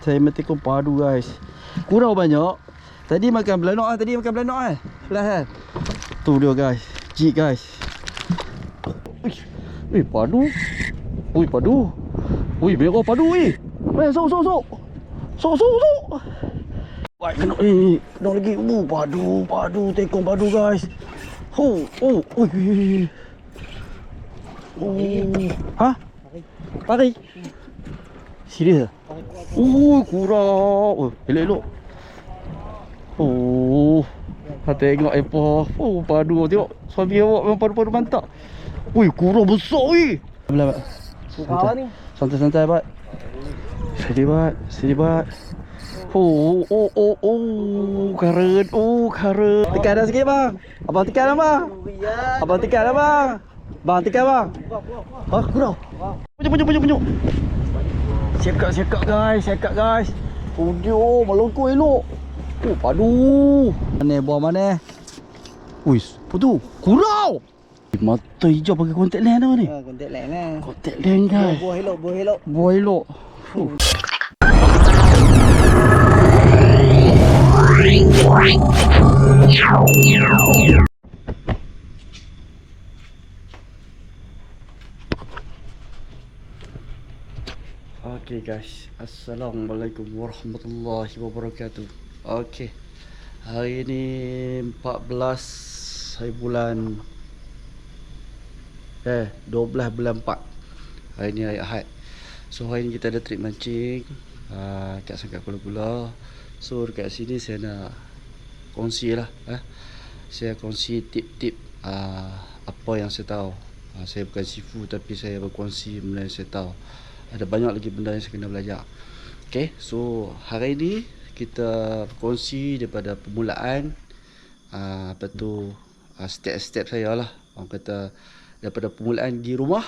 Saya metikung padu guys. Kurau banyak. Tadi makan belanok ah, tadi makan belanok ah. Lah. Tu dia guys. Jig guys. Ui, padu. Ui, padu. Ui, merah padu ui. Sok. Sok. Wah, kena kena lagi. Padu, tekong padu guys. Ui. Ha? Pari. Serius? Kurau. Elok. Tengok apa. Padu tengok. Suami awak memang padu-padu mantap. Ui, kurau besar ui. Belah, Pak. Santai-santai, Pak. Steady, Pak. Karen. Tekan dah sikit, bang. Abang tekan dah, bang. Bang, tekan, bang. Kurau. Punyuk. Siap guys. Dia melongkok elok. Padu. Mana? Ui, apa tu? Kurau. Mata hijau pakai kontak lens apa ni? Kontak lens lah. Kontak lens guys. Buah elok. Okay guys, Assalamualaikum warahmatullahi wabarakatuh. Okay, hari ni 14 hari bulan 12 bulan 4. Hari ni hari Ahad. So hari ni kita ada trip mancing kat Sangkat Gula-Gula. So dekat sini saya nak kongsi lah. Saya kongsi tip-tip apa yang saya tahu. Saya bukan sifu tapi saya berkongsi benda yang saya tahu. Ada banyak lagi benda yang saya kena belajar. Okay, so hari ni kita berkongsi daripada permulaan step-step saya lah. Orang kata daripada permulaan di rumah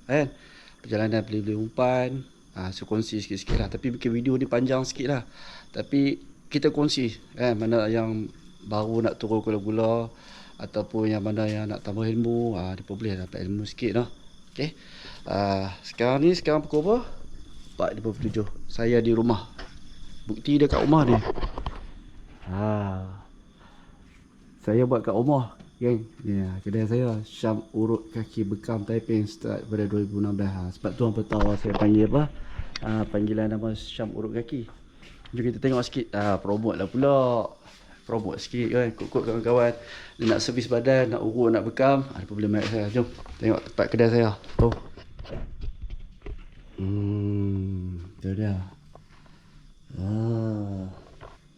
kan, perjalanan beli umpan. Saya kongsi sikit-sikit lah. Tapi bikin video ni panjang sikit lah. Tapi kita kongsi kan, mana yang baru nak turun gula-gula ataupun yang mana yang nak tambah ilmu, dia pun boleh dapat ilmu sikit lah. Okay, sekarang pukul apa? 4.57. Saya di rumah. Bukti dia kat rumah ni. Saya buat kat rumah geng. Ni kedai saya, Syam Urut Kaki Bekam Taiping, start pada 2016. Sebab tu hampa tahu saya panggil apa? Panggilan nama Syam Urut Kaki. Jom kita tengok sikit. Promote lah pula. Promote sikit kan. Kut-kut kawan-kawan. Dia nak servis badan, nak urut, nak bekam. Ada problem mic saya. Jom tengok tempat kedai saya. Tu. Itu dia.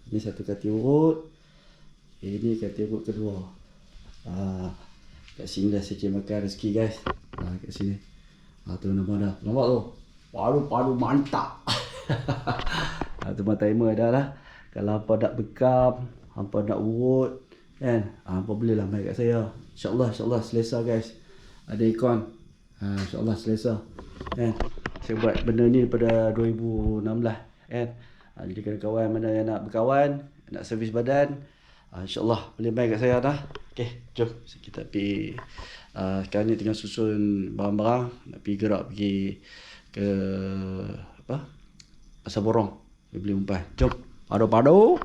Ini satu kati urut. Ini kati urut kedua. Kat sini dah sikit makan rezeki guys. Kat sini. Tu nama dah. Nampak tu? Padu mantap. Tu timer dah lah. Kalau hampa nak bekam, hampa nak urut kan, hampa boleh lah main kat saya. InsyaAllah selesa guys. Ada ikon. InsyaAllah selesa kan. Saya buat benda ni daripada 2016 kan. Jadi kawan-kawan mana yang nak berkawan, nak servis badan, InsyaAllah boleh main kat saya dah. Okay, jom kita pergi. Sekarang ni tengah susun barang-barang. Nak pergi pergi ke Pasar Borong, beli umpan. Jom. Padu.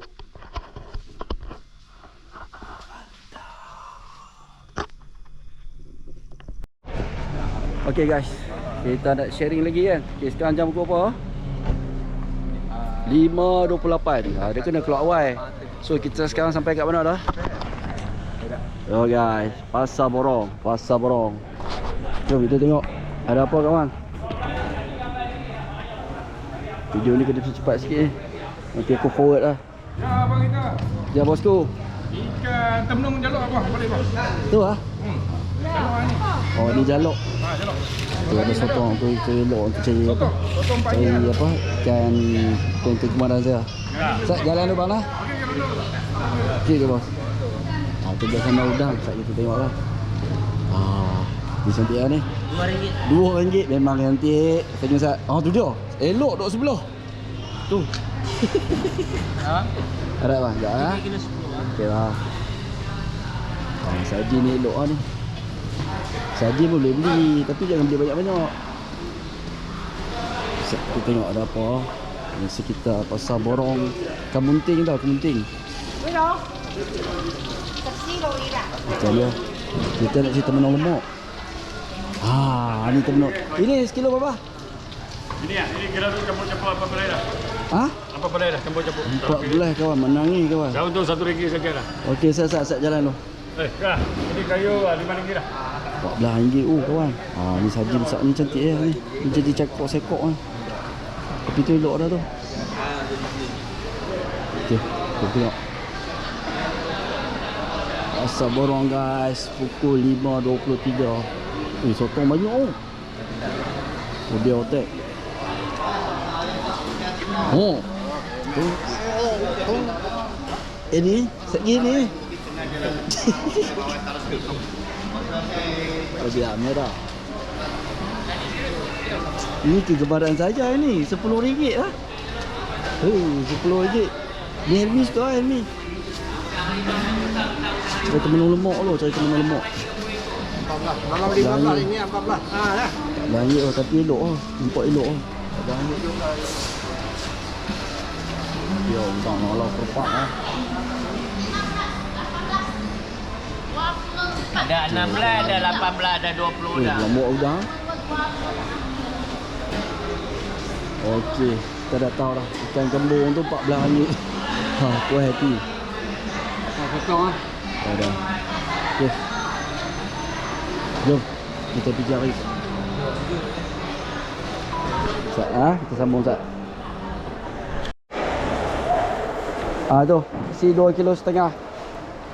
Okay guys, kita nak sharing lagi kan. Okay, sekarang jam pukul apa? 5.28. Dia kena keluar awal. So kita sekarang sampai kat mana dah? Oh guys, Pasar Borong. Jom kita tengok ada apa kawan. Video ni kena cepat sikit ni. Nanti aku forward lah. Ya abang kita. Ya bosku. Ikan temnung jalok apa? Boleh bang? Tu ah. Jalok ni. Oh ni jalok. Jalok. Tu ada sotong tu elok tu cari apa? Sotong Cari apa? Ikan kemaran saya. Sat jalan tu bang lah. Okey ke bos? Tu biasa sama udang. Sat kita tengok lah. Ni cantik lah ni. RM2. Memang cantik. Tengok Sat. Tu dia. Elok duduk sebelah. Tu. Ada bang? Sekejap lah. Okey lah. Saji ni elok lah ni. Saji pun boleh beli. Tapi jangan beli banyak-banyak. Kita tengok ada apa. Di sekitar Pasar Borong Kemunting tau, Kemunting. Macam dia. Kita nak cerita menang lemak. Ni termenuk. Ini sekilo berapa? Ini ya, ini kira campur-campur apa boleh dah. Ha? Apa boleh dah campur-campur. 14 kawan, menangi kawan. Dah untuk RM1 saja dah. Okey, saya jalan tu. Kah. Ini kayu RM5 dah. RM14 kawan. Ni saji besar ni cantik ni. Ni jadi cakok sekok ni. Tapi tu elok dah tu. Okey, kita tengok. Pasar Borong guys, pukul 5.23. Sotong banyak dia otak. Ini segini. Dia merah. Ini kegemaran saja ini, RM10 lah. RM10. Ni Helmi tu lah, Helmi. Cari temenung lemak lo, cari temenung lemak. 14. Malam 15 ini 14. Dah. Banyak tapi elok lah. Nampak elok lah. Banyak juga. Dia orang malah perpak lah. Ada 16, ada 18, ada 20 dah. Lambuk udang. Okey, kita dah tahu dah. Ikan kembung tu RM14. Aku happy. Potong ah. Dah. Okey. Jom kita pergi cari. Kita sambung Sat. Tu, si 2,5 kilo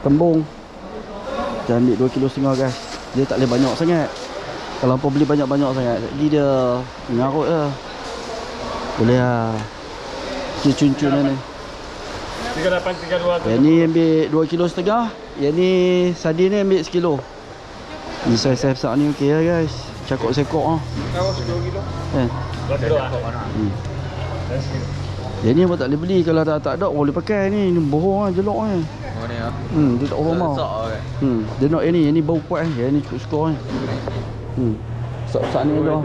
kembung. Kita ambil 2,5 kilo guys. Dia tak boleh banyak sangat. Kalau apa beli banyak-banyak sangat, jadi dia mengarut lah. Boleh lah. Dia cun-cun lah ni. 3832 tu. Yang ni ambil 2,5 kilo. Yang ni sardin ni ambil 1 kilo. Ni saiz besar ni okey lah guys. Cakok sekok lah. Kau 10 kilo. Yang ni apa tak boleh beli. Kalau tak ada boleh pakai ni. Ni bohong lah jelok ni. Oh ni ah. Dia tak orang mau. Dia nak yang ni bau kuat ni. Yang ni cukup skor ni. Besar-besar ni dah.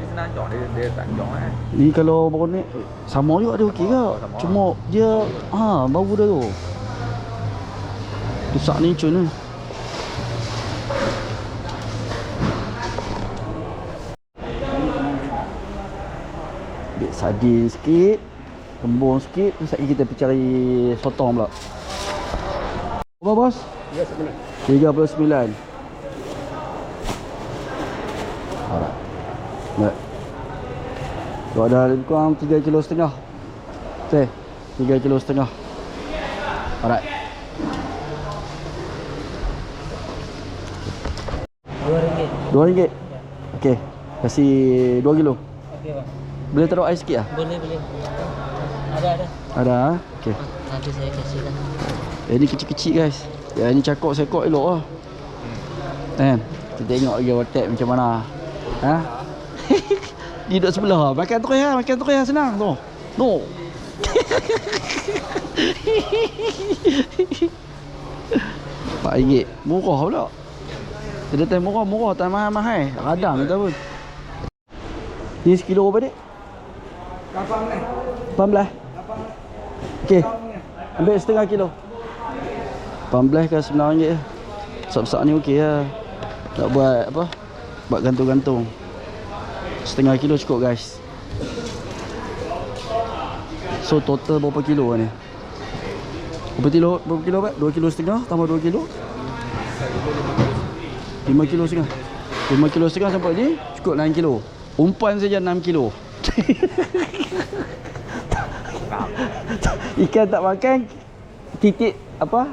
Senang jok dia tak jok Ni kalau baru ni sama juga dia okey ke? Cuma dia bau dia tu. Besar ni cun ni. Ambil sardin sikit, kembung sikit, terus lagi kita pergi cari sotong pula. Berapa bos? 39. Alright. Baik. Tu ada lebih kurang 3,5 kilo. Okey, 3,5 kilo. Alright. RM2. Okey. Kasih 2 kilo. Okey bang. Boleh taruh air sikit lah? Boleh. Ada. Ada ah. Okey. Nanti saya kasih dah. Ini kecil-kecil guys. Yang ni cakok sekok elok lah. Kan? Kita tengok lagi WhatsApp macam mana. Dia duduk sebelah. Makan terus lah senang tu. No. RM4. Murah pula. Dia datang murah, tak mahal-mahal. Radang kita pun. Ni 1 kilo berapa dik? 18. Okey. Ambil setengah kilo. 18 ke RM9. Besar-besar ni okey lah. Tak buat apa? Buat gantung-gantung. Setengah kilo cukup guys. So total berapa kilo ni? Berapa kilo Pak? 2,5 kilo tambah 2 kilo? 5 kilo setengah. 5 kilo setengah sampai ni cukup 9 kilo. Umpan saja 6 kilo. Ikan tak makan, titik apa?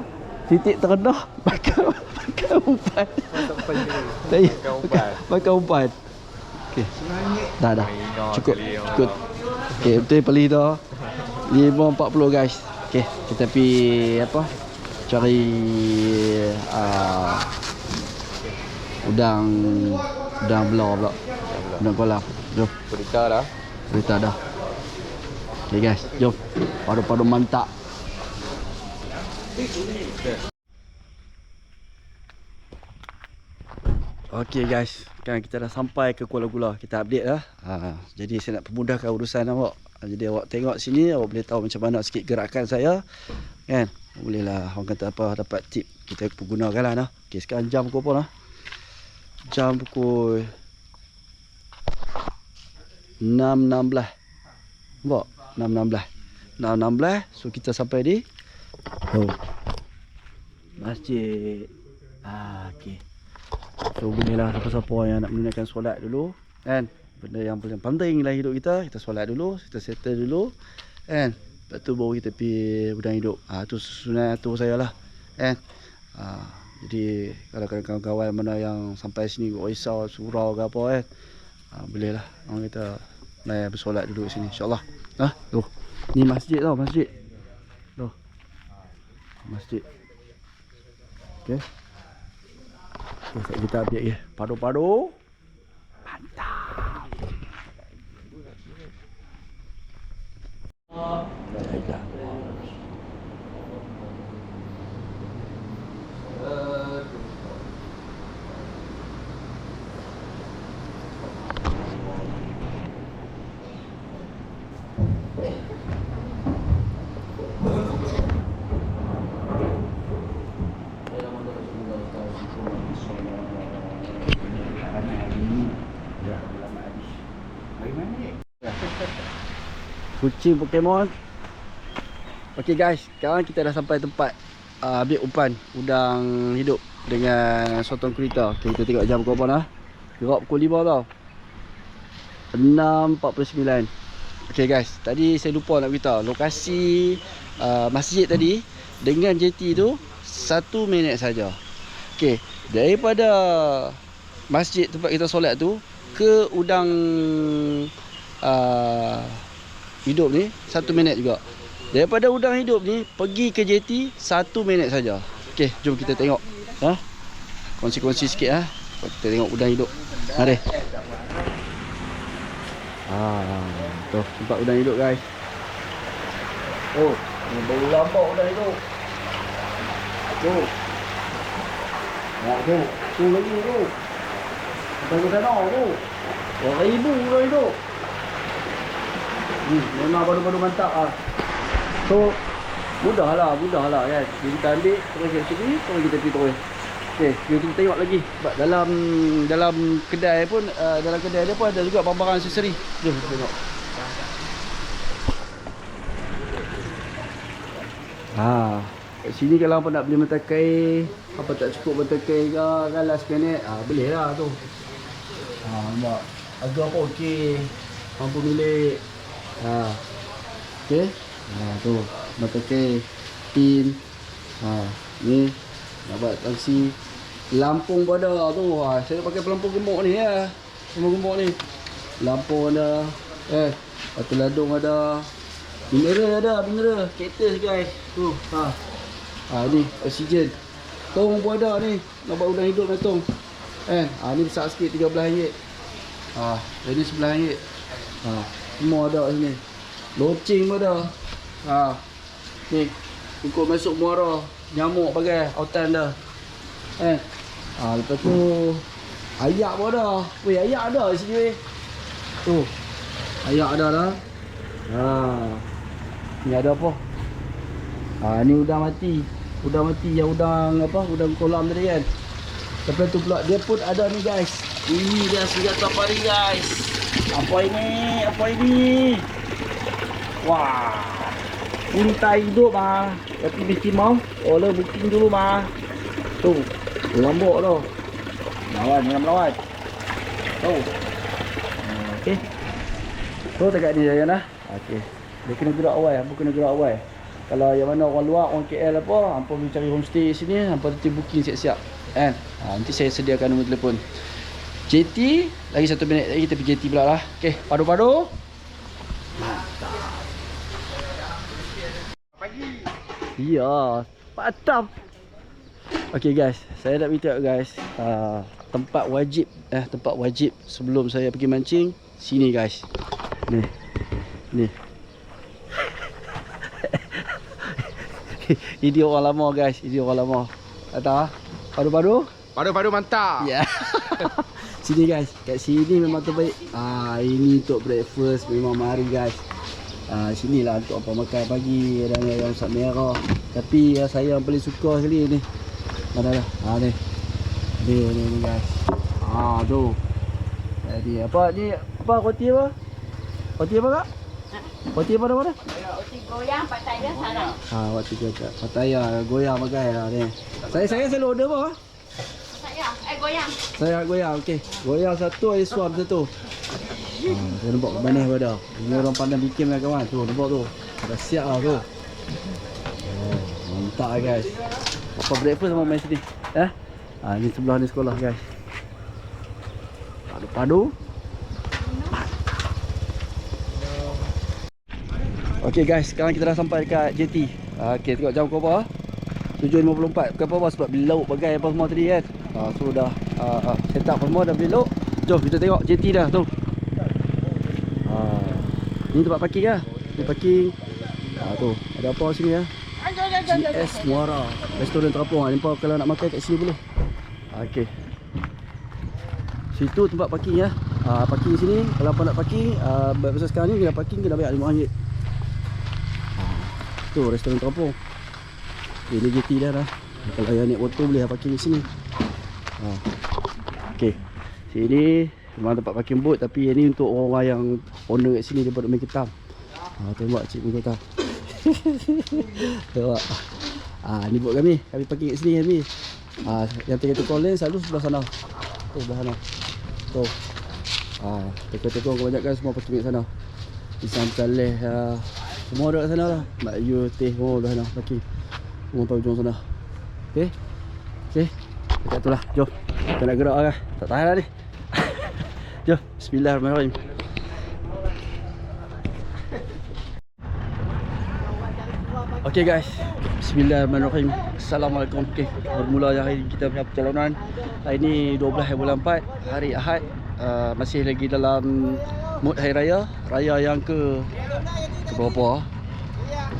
Titik terendah makan umpan. Makan umpan. Okey. Dah. Cukup. Okey, betul beli dah. 5.40 guys. Okey, kita pergi apa? Cari udang belah pula. Udang kolam. Jom. Berita dah. Okey guys, jom. Padu-padu mantap. Okey guys, kan kita dah sampai ke Kuala Gula. Kita update lah. Jadi saya nak permudahkan urusan nampak. Jadi awak tengok sini, awak boleh tahu macam mana sikit gerakan saya. Kan? Bolehlah orang kata apa, dapat tip kita pergunakan lah nah. Okey, sekarang jam pukul apa lah? Jam pukul 6.16. Nampak? 6.16. So kita sampai di masjid. Okey. So bolehlah siapa-siapa yang nak menunaikan solat dulu, kan? Benda yang paling penting dalam hidup kita solat dulu, kita settle dulu, kan? Lepas tu baru kita pergi udang hidup. Tu susunan atur saya lah, kan? Jadi kalau kawan-kawan mana yang sampai sini risau surau ke apa, kan? Bolehlah orang kita naik bersolat dulu sini, insyaAllah. Tuh, ni masjid tau, masjid. Tuh, masjid. Okay. Okay, kita ambil ya. Padu-padu. Mantap. Baiklah. Kucing Pokemon. Okay guys, sekarang kita dah sampai tempat ambil umpan udang hidup dengan sotong kereta. Okay, kita tengok jam pukul berapa dah. Gerak pukul 5 tau. 6.49. Okay guys, tadi saya lupa nak beritahu lokasi masjid tadi dengan JT tu 1 minit saja. Okay, daripada masjid tempat kita solat tu ke udang hidup ni 1 minit juga. Daripada udang hidup ni pergi ke JT 1 minit saja. Okey, jom kita tengok. Kongsi-kongsi sikit kita tengok udang hidup. Mari. Tu tempat udang hidup guys. Ni baru lambat udang hidup. Tu. Tu lagi tu. Sampai ke sana tu. 2,000 udang hidup. Memang baru-baru mantap So mudah lah kan. Jadi kita ambil terus ke sini, terus kita pergi terus. Okey, kita tengok lagi. Sebab dalam kedai pun dalam kedai dia pun ada juga barang-barang aksesori. Jom kita tengok. Kat sini kalau apa nak beli mentakai, apa tak cukup mentakai ke, galas planet, boleh lah tu. Nampak. Harga apa okey. Mampu milik. Okey. Tu mentakai pin. Ni nak buat tangsi. Lampung pun ada tu. Saya pakai pelampung gemuk ni ya. Pelampung gemuk ni. Lampung ada. Batu ladung ada. Mineral ada, mineral. Cactus guys. Tu. Ni oksigen. Tong pun ada ni. Nak buat udang hidup ni tong. Ni besar sikit RM13. Ini RM11. Semua ada sini. Loceng pun ada. Ni ikut masuk muara. Nyamuk pakai autan dah. Lepas tu ayak pun ada. Weh, ayak ada di sini weh. Tu. Ayak ada dah. Ni ada apa? Ni udang mati. Udang mati yang udang apa? Udang kolam tadi kan. Lepas tu pula dia pun ada ni guys. Ini dia senjata pari guys. Apa ini? Apa ini? Wah. Unta hidup tapi mesti mau. Olah booking dulu Tu. Lambok tu. Jangan melawan. Tu. Okey. Tu dekat ni saya nah. Okey. Dia kena gerak awal, bukan kena gerak awal. Kalau yang mana orang luar, orang KL apa, hangpa boleh cari homestay sini, hangpa nanti booking siap-siap. Kan? Nanti saya sediakan nombor telefon. JT lagi 1 minit lagi kita pergi JT pula lah. Okey, padu-padu. Mantap. Pagi. Ya, mantap. Okey guys, saya nak beritahu guys, tempat wajib sebelum saya pergi mancing sini guys. Ni. Ini orang lama guys, ini orang lama. Kata padu-padu? Padu-padu mantap. Ya. Sini guys, kat sini memang terbaik. Ini untuk breakfast memang mari guys. Sinilah untuk apa makan pagi dan ayam masak merah. Tapi saya yang paling suka sekali ni. Mana dah? Ni. Ni guys. Tu. Jadi apa ni? Apa roti apa? Roti apa kak? Roti apa nama dia? Roti goyang, Pattaya, sarang. Roti Pattaya goyang makan ni. Saya selalu order apa? Pattaya, goyang. Saya goyang, okey. Goyang satu, air suam satu. Saya nampak manis pada. Ini orang pandai bikin lah kawan. Tu nampak tu. Dah siap lah tu. Mantap lah guys. Apa breakfast sama main sini? Ni sebelah ni sekolah guys. Padu-padu. Okey guys, sekarang kita dah sampai dekat JT. Okey, tengok jam berapa? 7.54. Bukan apa-apa sebab beli lauk bagai apa semua tadi kan. So dah set up semua, dah beli lauk. Jom kita tengok JT dah tu. Ni tempat parking lah. Ni parking. Tu ada apa sini ya? GS Muara restoran terapung. Nampak kalau nak makan kat sini boleh. Okey. Situ tempat parking ya. Parking sini. Kalau apa nak parking, pasal sekarang ni kena parking kena bayar RM5. Tu restoran terapung. Ini JT dah. Kalau yang naik motor boleh parking di sini. Okey. Sini memang tempat parking boat, tapi ini untuk orang-orang yang owner kat sini daripada main ketam. Tembak cik main ketam. Tengok. Ni boat kami. Kami parking kat sini kami. Yang tekong lain selalu sebelah sana. Tu sebelah sana. Tu. Tekong-tekong kebanyakan semua parking kat sana. Pisang Saleh semua ada kat sana lah. Mak Yu, Teh, semua dah sana parking. Semua sampai ujung sana. Okey. Dekat tu lah. Jom. Kita nak gerak lah. Tak tahan lah ni. Jom. Bismillahirrahmanirrahim. Okey guys. Bismillahirrahmanirrahim. Assalamualaikum. Okey. Bermula hari kita punya perjalanan. Hari ni 12 bulan 4. Hari Ahad. Masih lagi dalam mood Hari Raya. Raya yang ke berapa?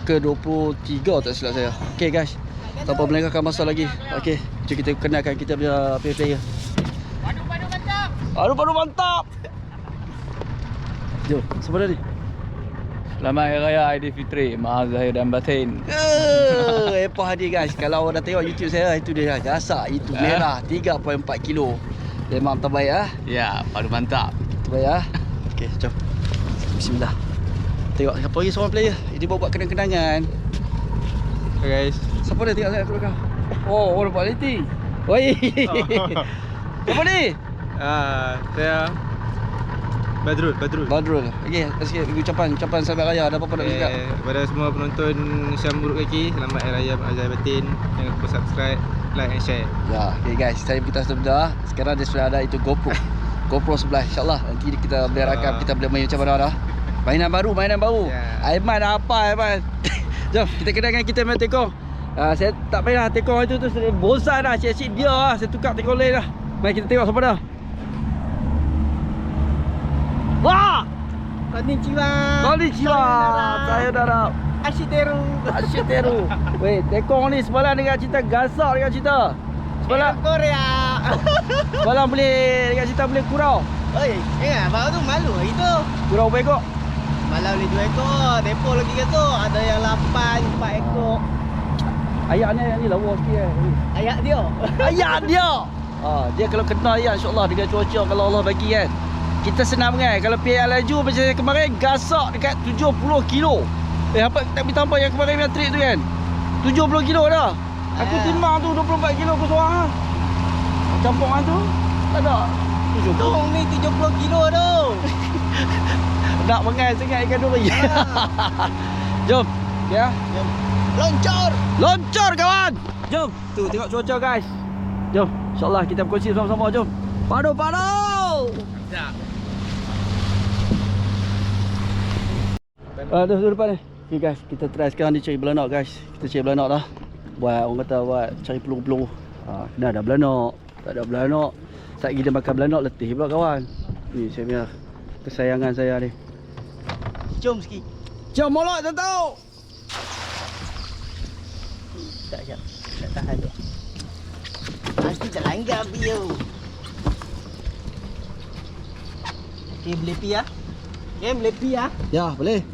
Ke-23 tak silap saya. Okey guys. Tanpa melengahkan masa lagi. Okey, jom kita kenalkan kita punya player. Padu-padu mantap. Padu-padu mantap. Jom, siapa dah ni? Selamat Hari Raya Aidilfitri, maaf zahir dan batin. Apa hadiah guys. Kalau dah tengok YouTube saya, itu dia gasak. Itu merah 3.4 kilo. Memang terbaik ah. Ya, padu mantap. Terbaik ah. Okey, jom. Bismillah. Tengok siapa lagi seorang player. Ini buat kenang-kenangan. Okay guys. Siapa dia tengok saya kat belakang? Oh, orang buat lighting. Oi. Siapa ni? Saya Badrul. Badrul. Okey, sikit ucapan selamat raya. Ada apa-apa nak cakap? Kepada semua penonton Syam Buruk Kaki, selamat Hari Raya Azhar Batin. Jangan lupa subscribe, like and share. Ya, okey guys, saya kita sudah. Sekarang dia sudah ada itu GoPro. GoPro sebelah. InsyaAllah nanti kita boleh rakam, kita boleh main macam mana dah. Mainan baru. Aiman dah apa Aiman? Jom kita kenalkan kita main tekong. Saya tak payah tekong itu tu bosan dah. Cik-cik dia lah. Saya tukar tekong lain dah. Mari kita tengok siapa dah. Wah! Konnichiwa. Sayonara. Ashiteru. Weh, tekong ni semalam dengan cerita gasak dengan cerita. Semalam Korea. semalam boleh dengan cerita boleh kurau. Oi, abang tu malu hari tu. Kurau berapa ekor? Malam ni 2 ekor, depo lagi kata ada yang 8, 4 ekor. Ayak ni lawa sikit Ayak dia. Ayak dia. Dia kalau kena ayak insya-Allah dengan cuaca kalau Allah bagi kan. Kita senang kan. Kalau PL laju macam saya kemarin gasak dekat 70 kilo. Apa tak tambah yang kemarin yang trip tu kan. 70 kilo dah. Aku timbang tu 24 kilo aku seorang ah. Campuran tu tak ada. Tong ni 70 kilo tu. Nak mengai sangat ikan duri. Jom. Ya. Loncor kawan. Jom. Tu tengok cuaca guys. Jom. InsyaAllah kita berkongsi sama-sama. Jom. Padu. Sekejap. Tu depan ni. Okay guys, kita try sekarang ni cari belanak guys. Kita cari belanak dah. Buat orang kata buat cari peluru-peluru. Kena ada belanak. Tak ada belanak. Saat kita makan belanak letih pula kawan. Ni saya punya kesayangan saya ni. Jom sikit. Jom molot tak tahu. Tak tahan tu. Pasti tak langgar dia. Okey, boleh pi ah? Boleh pi ah? Ya, boleh.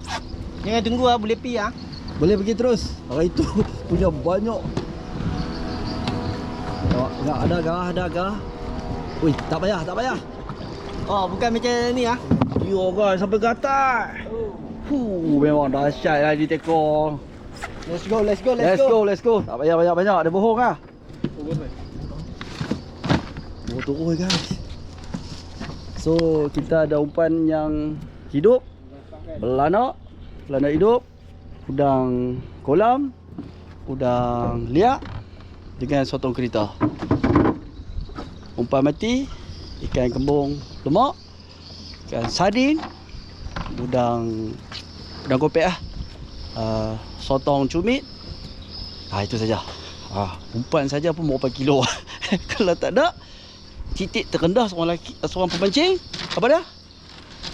Jangan tunggu ah, boleh pi ah. Boleh pergi terus. Orang itu punya banyak. Tengok, ada agak. Ui, tak payah. Oh, bukan macam ni ah. Yo guys, sampai ke atas. Memang dahsyat lah di tekong. Let's go. Let's go. Tak payah banyak. Ada bohong lah. Turun guys. So, kita ada umpan yang hidup. Belanak hidup. Udang kolam. Udang liak. Dengan sotong kereta. Umpan mati. Ikan kembung lemak. Ikan sardin. Udang kopek lah. Sotong cumit. Itu saja. Umpan saja pun berapa kilo. Kalau tak ada, titik terendah seorang pemancing, apa dah?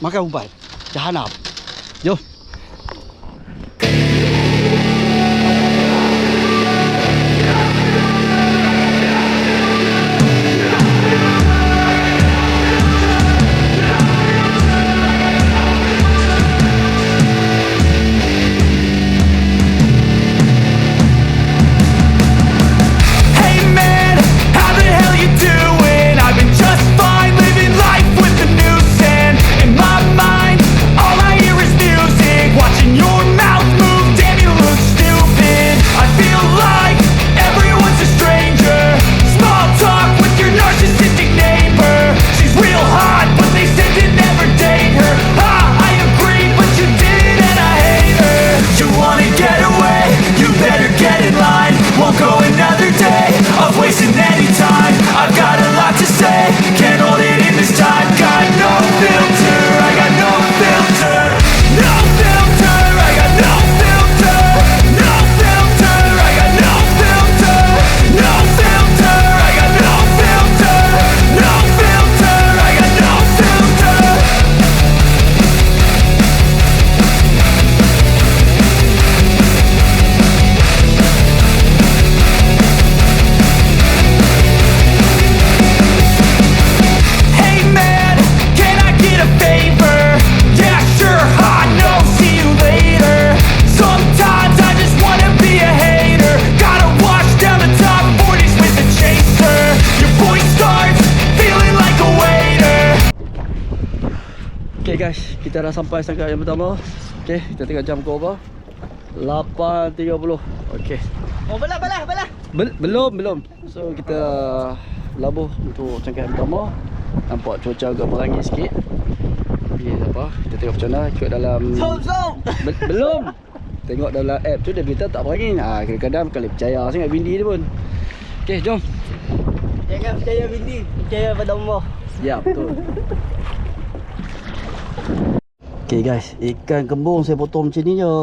Makan umpan. Jahanam. Jom. Okay guys, kita dah sampai sangkar yang pertama. Okay, kita tengok jam ke berapa? 8.30. Okay. Oh, belah. Belum. So kita labuh untuk cangkar yang pertama. Nampak cuaca agak merangit sikit. Okay, apa? Kita tengok macam mana ikut dalam. Belum. Tengok dalam app tu dia beritahu tak berangin. Kadang-kadang bukan boleh percaya sangat bindi dia pun. Okay, jom. Jangan percaya bindi, percaya pada Allah. Ya, betul. Okay guys, ikan kembung saya potong macam ni je.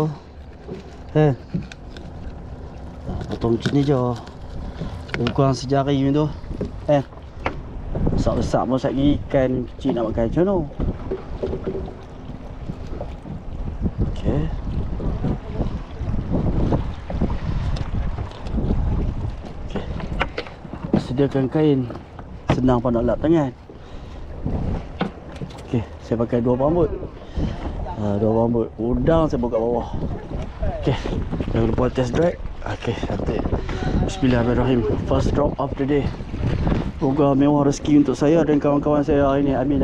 Potong macam ni je. Lebih kurang sejari macam tu. Besar-besar pun lagi ikan kecil nak makan macam tu. Okay. Sediakan kain. Senang pun nak lap tangan. Okay, saya pakai dua rambut. Dua rambut. Udang saya bawa kat bawah. Okay, jangan lupa test drag. Okay, nanti. Bismillahirrahmanirrahim. First drop of the day. Semoga mewah rezeki untuk saya dan kawan-kawan saya hari ni. Amin.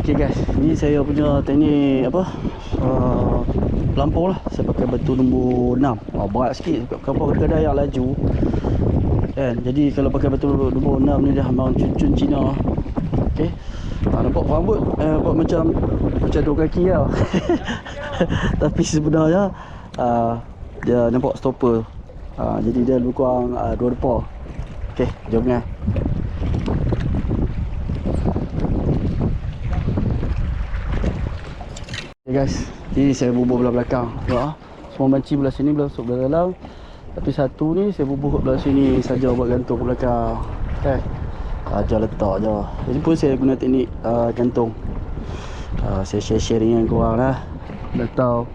Okay guys, ni saya punya teknik apa? Pelampung lah. Saya pakai batu nombor 6. Berat sikit kapal kadang-kadang yang laju kan. Jadi kalau pakai batu nombor 6 ni dah memang cun-cun Cina. Okay. Nampak rambut nampak macam dua kaki tau. Tapi sebenarnya dia nampak stopper. Jadi dia lebih kurang 2 depa. Okay, jom kan. Okay guys, ni saya bubuh belah belakang. Tengok semua mancing belah sini, belah masuk belah dalam. Tapi satu ni saya bubuh belah sini saja buat gantung ke belakang. Okay. Ajar letak je. Jadi pun saya guna teknik gantung. Saya share dengan korang lah. Dah tahu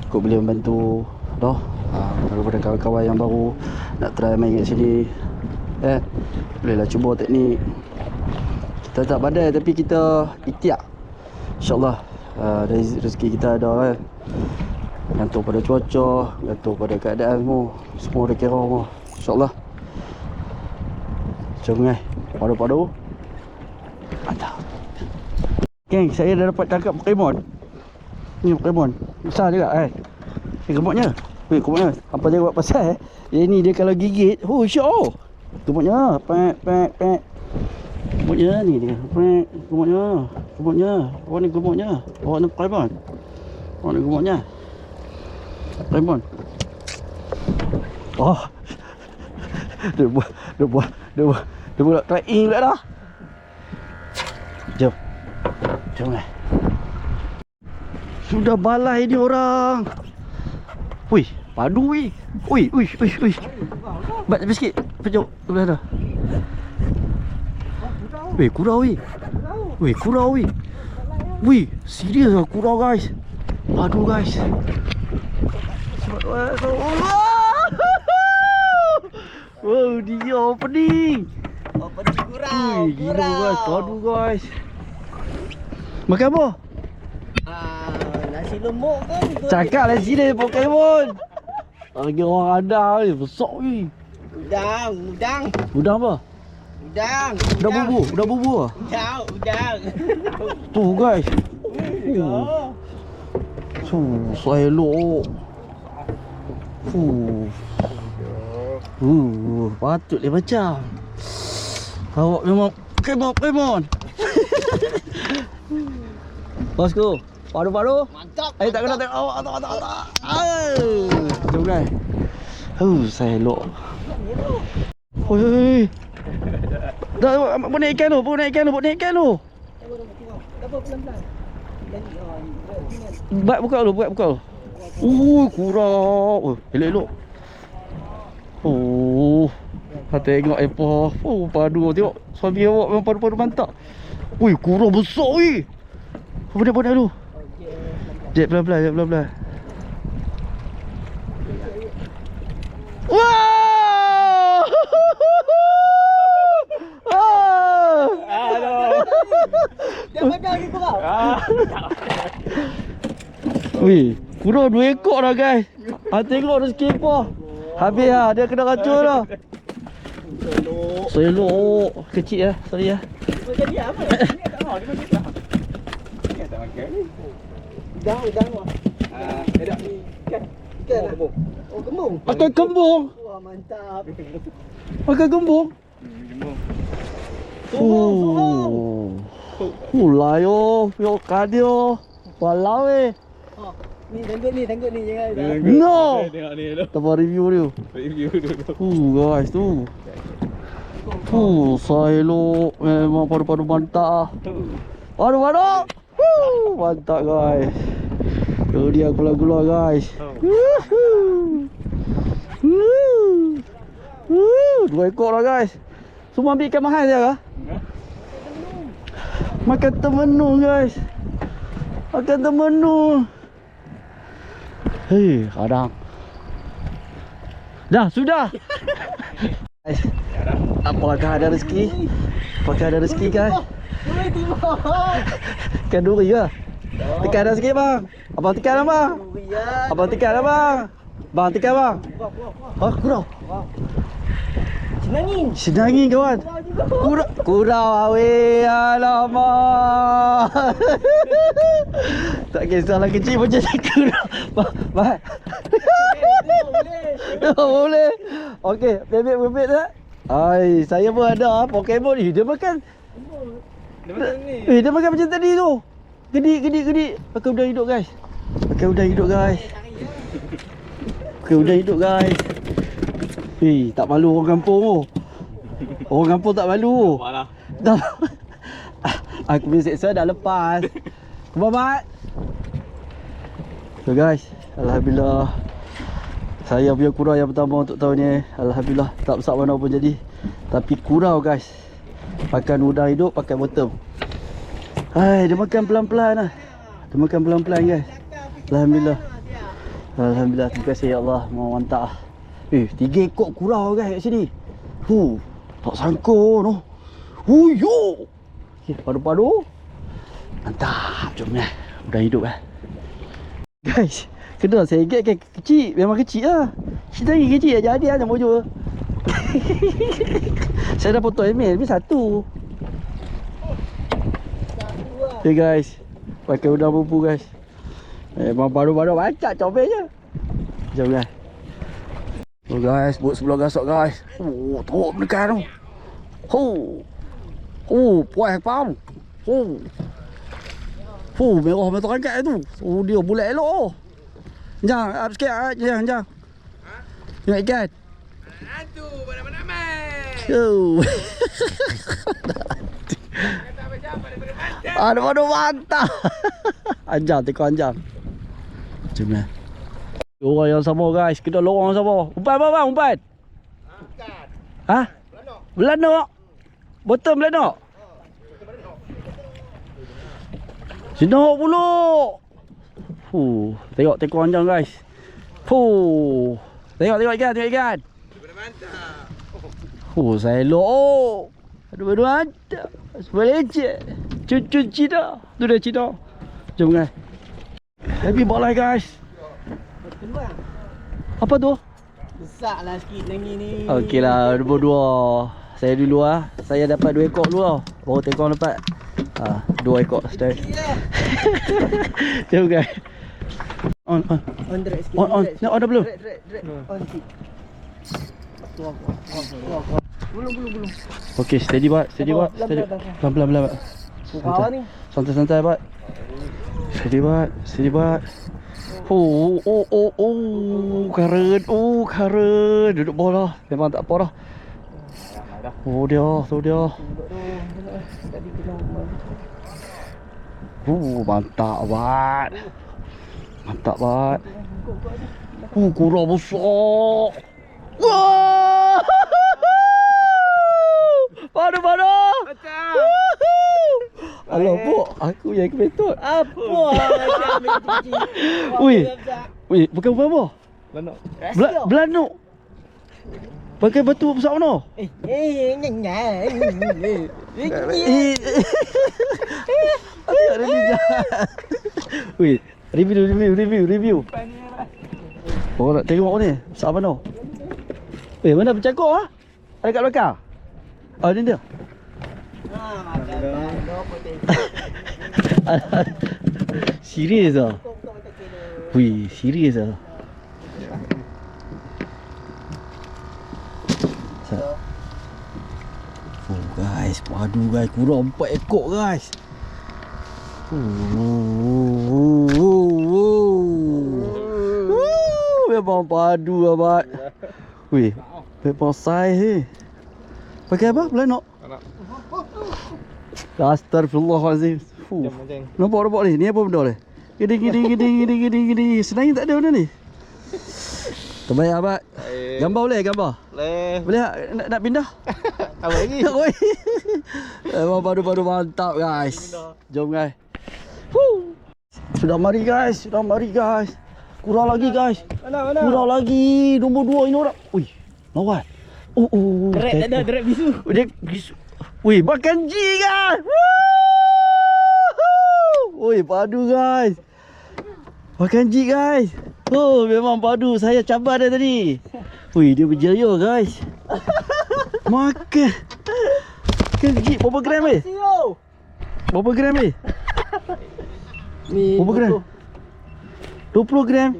kau boleh membantu Daripada kawan-kawan yang baru nak try main kat sini, bolehlah cuba teknik. Kita tak pandai tapi kita ikhtiar. InsyaAllah dari rezeki kita ada kan. Gantung pada cuaca, gantung pada keadaan semua ada kira semua. InsyaAllah. Jom padu-padu. Mantap. Geng, saya dah dapat tangkap Pokemon. Ni Pokemon besar juga gemuknya. Gemuknya apa dia buat pasal dia ni, dia kalau gigit syok. Gemuknya pek. Gemuknya ni dia pek. Gemuknya awak ni gemuknya. Awak ni Pokemon. Awak ni gemuknya Pokemon. Dia buat trying pula dah. Jom sudah balai ni orang. Wih, padu wih. Wih. Bat sikit. Pejok belah dah. Wih, kurau wih. Wih, serius lah kurau guys. Padu guys. Wow, dia opening. Kurau. Gila guys, padu guys. Makan apa? Nasi lemak kan. Cakap lah sini Pokemon. Lagi orang ada ni, besar ni. Udang. Udang apa? Udang. Udang bubu lah. Udang. Tu guys. Saya elok. Patut dia macam. Awak memang Pokemon. Bosku, padu-padu. Mantap. Tak kena tengok awak. Tak. Jom guys. Saya elok. Oi. Dah buat naik ikan tu. Apa pelan-pelan. Buat buka dulu. Kurang. Elok. Tengok apa. Padu tengok. Suami awak memang padu-padu mantap. Kurang besar weh. Bonek dulu. Jet pelan-pelan. Wow! Dah makan lagi kurau. Wih, kurang 2 ekor dah guys. Tengok rezeki apa. Habis lah, dia kena racun dah. Selok. Kecil lah, sorry lah. Jadi apa? Udang. Ikan. Kembung. Makan kembung. Wah, mantap. Makan kembung. Layo, yo kadio. Walau Ni tengok ni jangan. No. Tengok ni dulu. Kita review dia. Guys tu. Saya elok. Memang padu-padu mantap. Padu. Mantap guys. Tu dia gula-gula guys. 2 ekor lah guys. Semua ambil ikan mahal je kah? Makan temenu guys. Kadang. Dah, sudah. Guys, apakah ada rezeki? Guys? Ikan duri ke? Tekan dah sikit bang. Abang tekan dah bang. Bang tekan bang. Kurau. Senangin kawan. Kurau awe. Alamak. Tak kisahlah kecil macam kurau. Bang. Boleh. Okey, bebek tak? Saya pun ada Pokemon ni. Dia makan dia makan macam tadi tu. Gedi. Pakai udang hidup guys. Tak malu orang kampung tu. Orang kampung tak malu. Dah. Aku punya seksa dah lepas. Selamat. So guys, alhamdulillah. Saya punya kurau yang pertama untuk tahun ni. Alhamdulillah, tak besar mana pun jadi. Tapi kurau guys. Makan udang hidup, pakai bottom. Dia makan pelan-pelan lah. Guys. Alhamdulillah. Alhamdulillah, terima kasih ya Allah. Mantap. 3 ekor kurau guys kat sini. Tak sangka noh. Yo. Okay, padu-padu. Mantap. Jom ni. Udah hidup guys, kena saya get kan kecil. Memang kecil lah. Cerita lagi kecil lah. Jadi lah mojo. Saya dah potong email. Ni satu. Okay guys, pakai udang bumbu guys. Memang baru-baru macam comel je. Jom guys. Oh guys, buat sebelah gasok guys. Teruk menekan tu. Puas pam. Merah metal angkat tu. Dia bulat elok. Jang, up sikit jang. Tengok ikan. Hantu mana-mana. Aduh mantap. Anjang, tengok anjang. Macam ni. Orang yang sama guys, kena lorong sama. Umpan apa bang? Umpan? Bukan. Ha? Belanok. Betul belanok? Senok pula. Tengok anjang guys. Tengok ikan. Saya elok. Aduh mantap. Sebelecek. Cucu Cina. Tu dah Cina. Jom guys. Happy bola guys. Apa tu? Besar lah sikit lagi ni. Okey lah, dua. Saya dulu lah. Saya dapat 2 ekor dulu lah. Baru tekong dapat 2 ekor. Jom guys. On. On drag sikit. On. Nak on dah belum? Drag. On sikit. Tuang. Belum. Okey, steady buat. Pelan-pelan buat. Kau ni. Santai buat. Steady buat. Karen. Duduk bola. Memang tak apa dah. Dia. Mantap buat. Kurang besar. Wah! Padu. Alah, Pok. Aku yang kebetul. Apa? Ui, bukan apa? Belanok. Pakai batu besar mana? Ada ni jahat. Ui, review. Kau nak tengok ni? Besar mana? Mana bercakap ah? Ada kat belakang? Ni dia. Serius ah. Serius ah. Guys, padu guys, kurang 4 ekor guys. Memang padu abad. Memang saiz ni. Pakai apa? Belanok? Astagfirullahalazim. Nampak ni. Ni apa benda ni? Gede. Sebenarnya tak ada benda ni. Terbaik abad. Gambar boleh? Boleh nak pindah? Apa lagi? Memang baru-baru mantap guys. Jom guys. Sudah mari guys. Kurang lagi guys. Mana? Kurang lagi. Nombor 2 ini orang. Ui, lawan. Drag tak ada, drag bisu. Dia bisu. Ui, makan G guys. Ui, padu guys. Makan G guys. Memang padu. Saya cabar dah tadi. Ui, dia berjaya guys. Makan G. Berapa gram ni? Berapa gram ni? Ni berapa gram? 20 gram.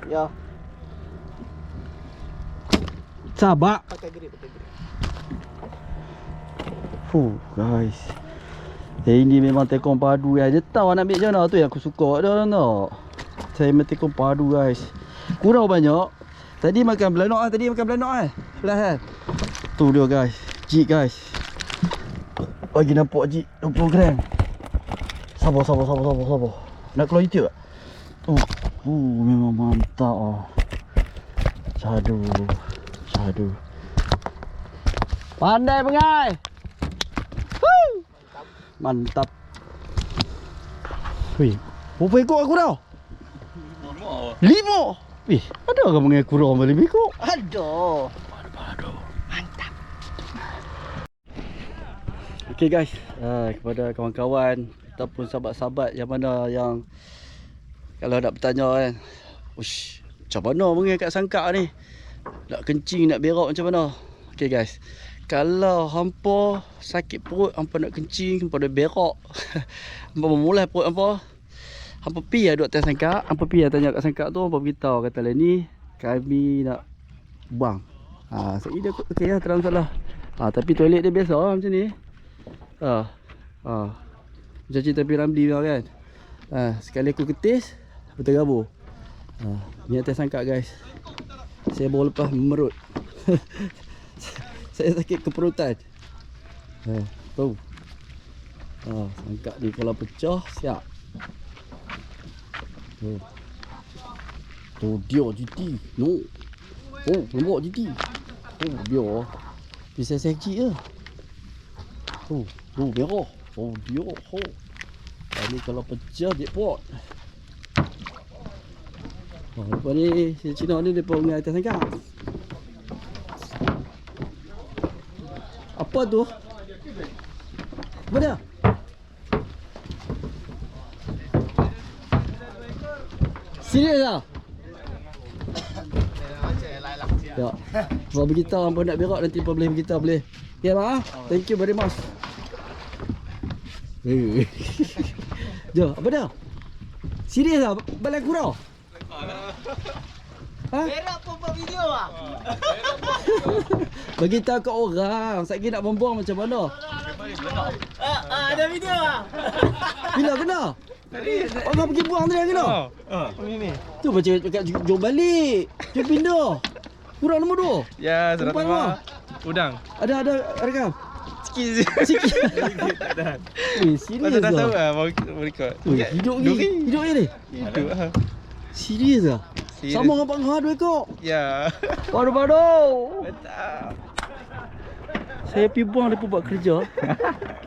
Ya. Sabak. Pakai grip. Guys. Ini memang tekong padu guys. Dia tahu nak ambil macam mana tu yang aku suka dah nak. Saya memang tekong padu guys. Kurang banyak. Tadi makan belanok Perlahan. Tu dia guys. Jig guys. Bagi nampak jig 20 gram. Sabar. Nak keluar YouTube tak? Memang mantap ah. Syahdu. Pandai pengai. Mantap. Berapa ekor aku dah? 5? Ada orang mengaku kurang boleh ikut. Aduh. Okay guys, kepada kawan-kawan ataupun sahabat-sahabat yang mana yang kalau nak bertanya kan, ush, macam mana mengenai kat sangkak ni, nak kencing, nak berak macam mana? Okay guys, kalau hampa sakit perut, hampa nak kencing, hampa nak berak hampa memulai perut hampa pergi duduk atas sangkak, hampa pergi tanya kat sangkak tu, hampa beritahu kata lah ni kami nak buang. Sekali dia okey lah, terang salah. Tapi toilet dia biasa lah macam ni. Macam cerita Piramli lah kan. Sekali aku ketis, aku tergabur. Ni atas sangkak guys. Saya baru lepas memerut. Saya sakit keperutan. Tahu. Sangkak ni kalau pecah, siap. Tu dia titi. No. Lembut titi. Dia. Bisa sekcik je. Merah. Dia. Ni kalau pecah dia pot. Lepas ni si Cina ni depa ungai atas sangkak. Apa tu? Apa dia? Serius ah? Ya. Kalau beritahu hampa nak berak nanti hampa boleh beritahu boleh. Ya mak. Thank you very much. Jom, apa dah? Serius ah? Balai kurau? Berak pun buat video ah. Bagi tahu kat orang, satgi nak membuang macam mana? Ada video ah. Bila kena? Orang pergi buang tadi kena? Ni. Tu macam cakap jom balik. Jom pindah. Kurang nombor 2. Ya, sudah Umpan tambah. Udang. Ada rekam. Sikit je. Sikit. Tak ada. Serius Masa dah tahu ah. lah mau record. Hidup ni. Hidup lah. Serius ah. Serius. Sama dengan Pak Ngah 2 ekor. Ya. Padu-padu. Mantap. Saya pergi buang dia pun buat kerja.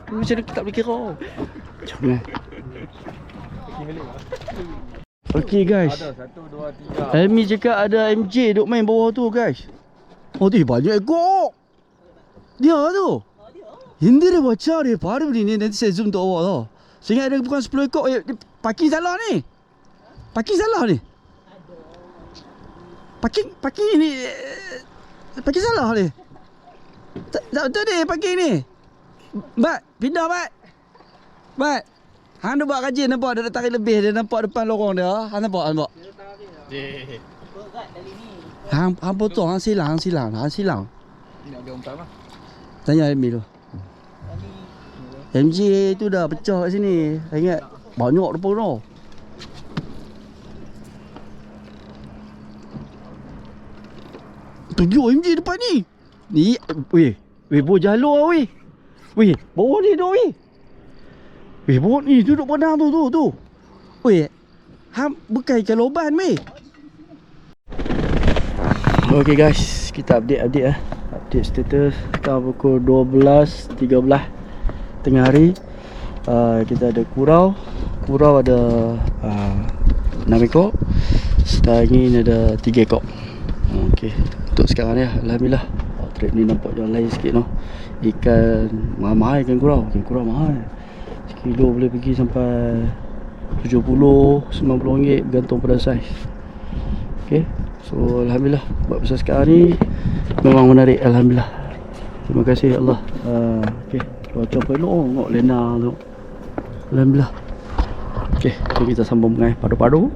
Macam dia tak boleh kira. Jom lah. Okay guys. Ada 1, 2, 3. Elmi cakap ada MJ duk main bawah tu guys. Dia banyak ekor. Dia tu. Hindi dia baca dia. Baru ni nanti saya zoom tu awak tau. Saya ingat dia bukan 10 ekor. Parking salah ni. Parking salah ni. Parking ni. Parking salah ni. Tak betul ni parking ni. Bat, pindah bat. Bat. Hang dia buat rajin nampak dia tarik lebih, dia nampak depan lorong dia. Hang nampak. Berat dari ni. Hang potong, hang silang. Nak dia umpan apa? Tanya Elmi tu. MJ tu dah pecah kat sini. Saya ingat banyak depan tu. Tunjuk MJ depan ni. Ni, weh, bawah jalur lah weh. Weh, bawah ni tu weh. Weh, bawah ni duduk padang tu. Weh, hang bekaikan loban weh. Okay guys, kita update Update status. Sekarang pukul 12.13 tengah hari. Kita ada kurau ada 6 ekor. Sekarang ni ada 3 ekor. Okay, untuk sekarang ni alhamdulillah. Trip ni nampak yang lain sikit no. Ikan mahal ikan kurau mahal. Sekilo boleh pergi sampai 70, 90 ringgit bergantung pada saiz. Okay, so alhamdulillah buat besar sekarang ni memang menarik, alhamdulillah. Terima kasih Allah. Okay, cuaca pelok, tengok lena tu. Alhamdulillah. Okay, so kita sambung dengan padu-padu.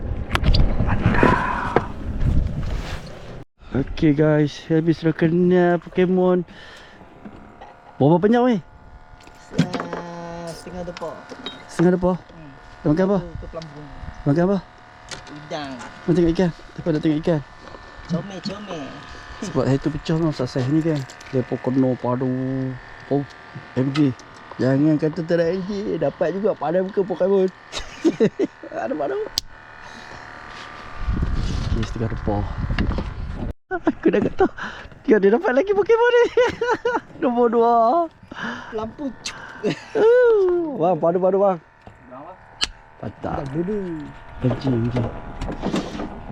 Okay guys, habis dah kena Pokemon. Berapa banyak weh? Setengah depa. Setengah depa? Makan apa? Tu pelampung. Makan apa? Udang. Mau tengok ikan? Depa nak tengok ikan. Comel. Sebab saya tu pecah tau, sasai ni kan. Dia Pokeno padu. Oh, MJ. Jangan kata tak ada MJ. Dapat juga pada muka Pokemon. Ada padu. Okay, setengah depa. Aku dah kata dia dapat lagi Pokemon ni. Nombor 2. Lampu. Bang, padu bang. Patah. Dulu. MJ.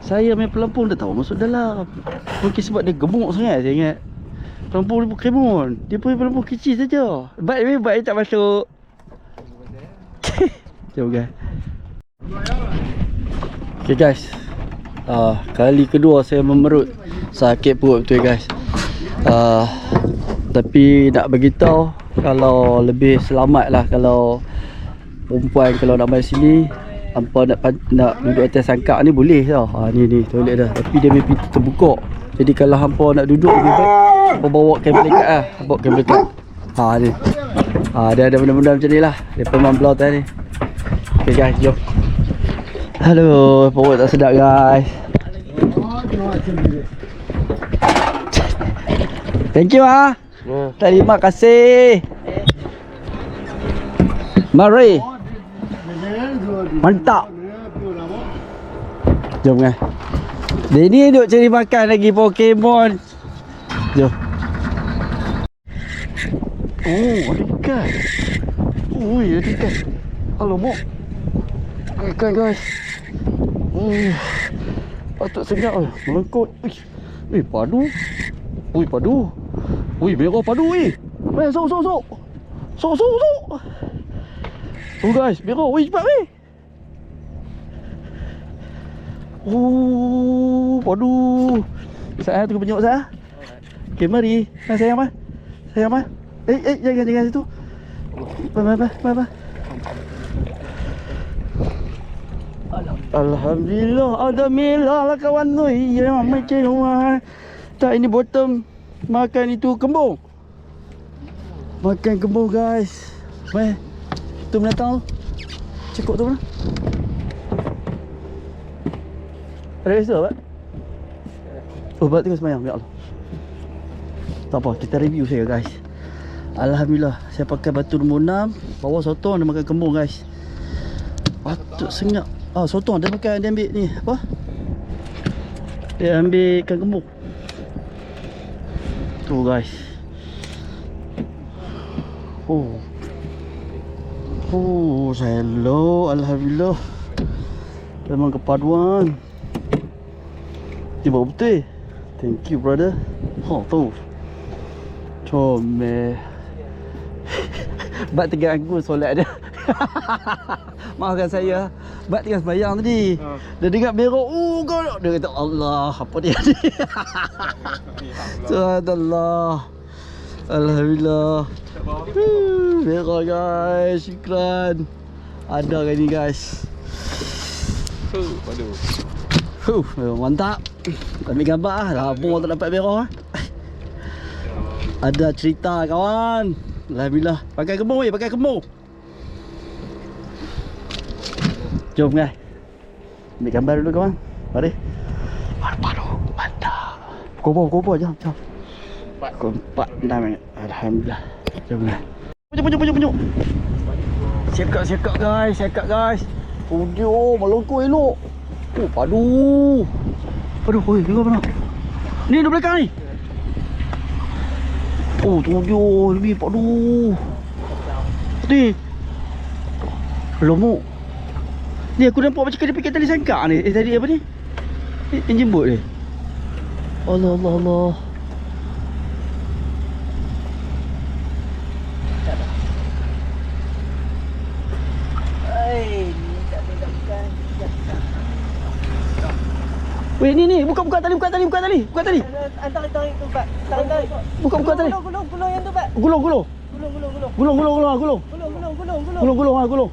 Saya main pelampung dah tahu masuk dalam. Mungkin sebab dia gemuk sangat saya ingat. Pelampung dia Pokemon. Dia punya pelampung kecil saja. Baik dia tak masuk. Jom guys. Okay guys. Kali kedua saya memerut. Sakit perut betul guys. Tapi nak beritahu, kalau lebih selamat lah kalau perempuan kalau nak main sini, hampa nak duduk atas sangkak ni boleh tau. Ni toilet dah. Tapi dia punya pintu terbuka. Jadi kalau hampa nak duduk lebih baik hampa bawa kabel ikat lah. Bawa kabel ikat. Ni. Dia ada benda-benda macam ni lah. Dia memang belah atas ni. Okay guys, jom. Aduh, perut tak sedap guys. Thank you Terima kasih. Mari. Mantap. Jom guys. Dia ni duk cari makan lagi Pokemon. Jom. Ada ikan. Ada ikan. Alamak. Ikan guys. Patut senyap melengkut. Padu. Padu. Merah padu sok. Sok guys, merah. Cepat padu. Saya tengok penyok saya. Okay, mari. Sayang mah. Jangan situ. Bye. Alhamdulillah lah kawan tu. Ya macam tak ini bottom makan itu kembung. Makan kembung guys. Tu binatang tu. Cekok tu mana? Ada rasa tak? Bat tengah semayang. Ya Allah. Tak apa, kita review saya guys. Alhamdulillah, saya pakai batu nombor 6. Bawa sotong dia makan kembung guys. Patut senyap. Sotong dia makan, dia ambil ni apa? Dia ambil ikan kembung. Tu guys. Hello, alhamdulillah. Memang kepaduan. Tiba betul. Thank you brother. Tu. Comel. Bat tengah aku solat dia. Maafkan saya. Bat tengah sembahyang tadi. Dia dengar merah. Kau dia kata Allah, apa dia ni? Subhanallah. Alhamdulillah. Merah guys. Syukran. Ada kan ni guys. Mantap. Ambil gambar lah. Labur tak dapat merah. Ada cerita kawan. Alhamdulillah. Pakai kembung. Jom guys. Ambil gambar dulu kawan. Mari. Padu. Mantap. Kopo jom. Pukul 4 6 minit. Alhamdulillah. Jom guys. Punyuk. Siap guys. Punyuk melengkung elok. Padu. Tengok mana. Ni di belakang ni. Tujuh lebih padu. Ni. Lomok. Ni aku nampak macam dia pakai tali sangkak ni. Tadi apa ni? Enjin boat ni. Allah. Weh ni buka tali. Tarik tu, Pak. Tarik. Buka tali. Gulung yang tu, Pak. Gulung. Gulung. Lihat, gulung, Pak. Gulung.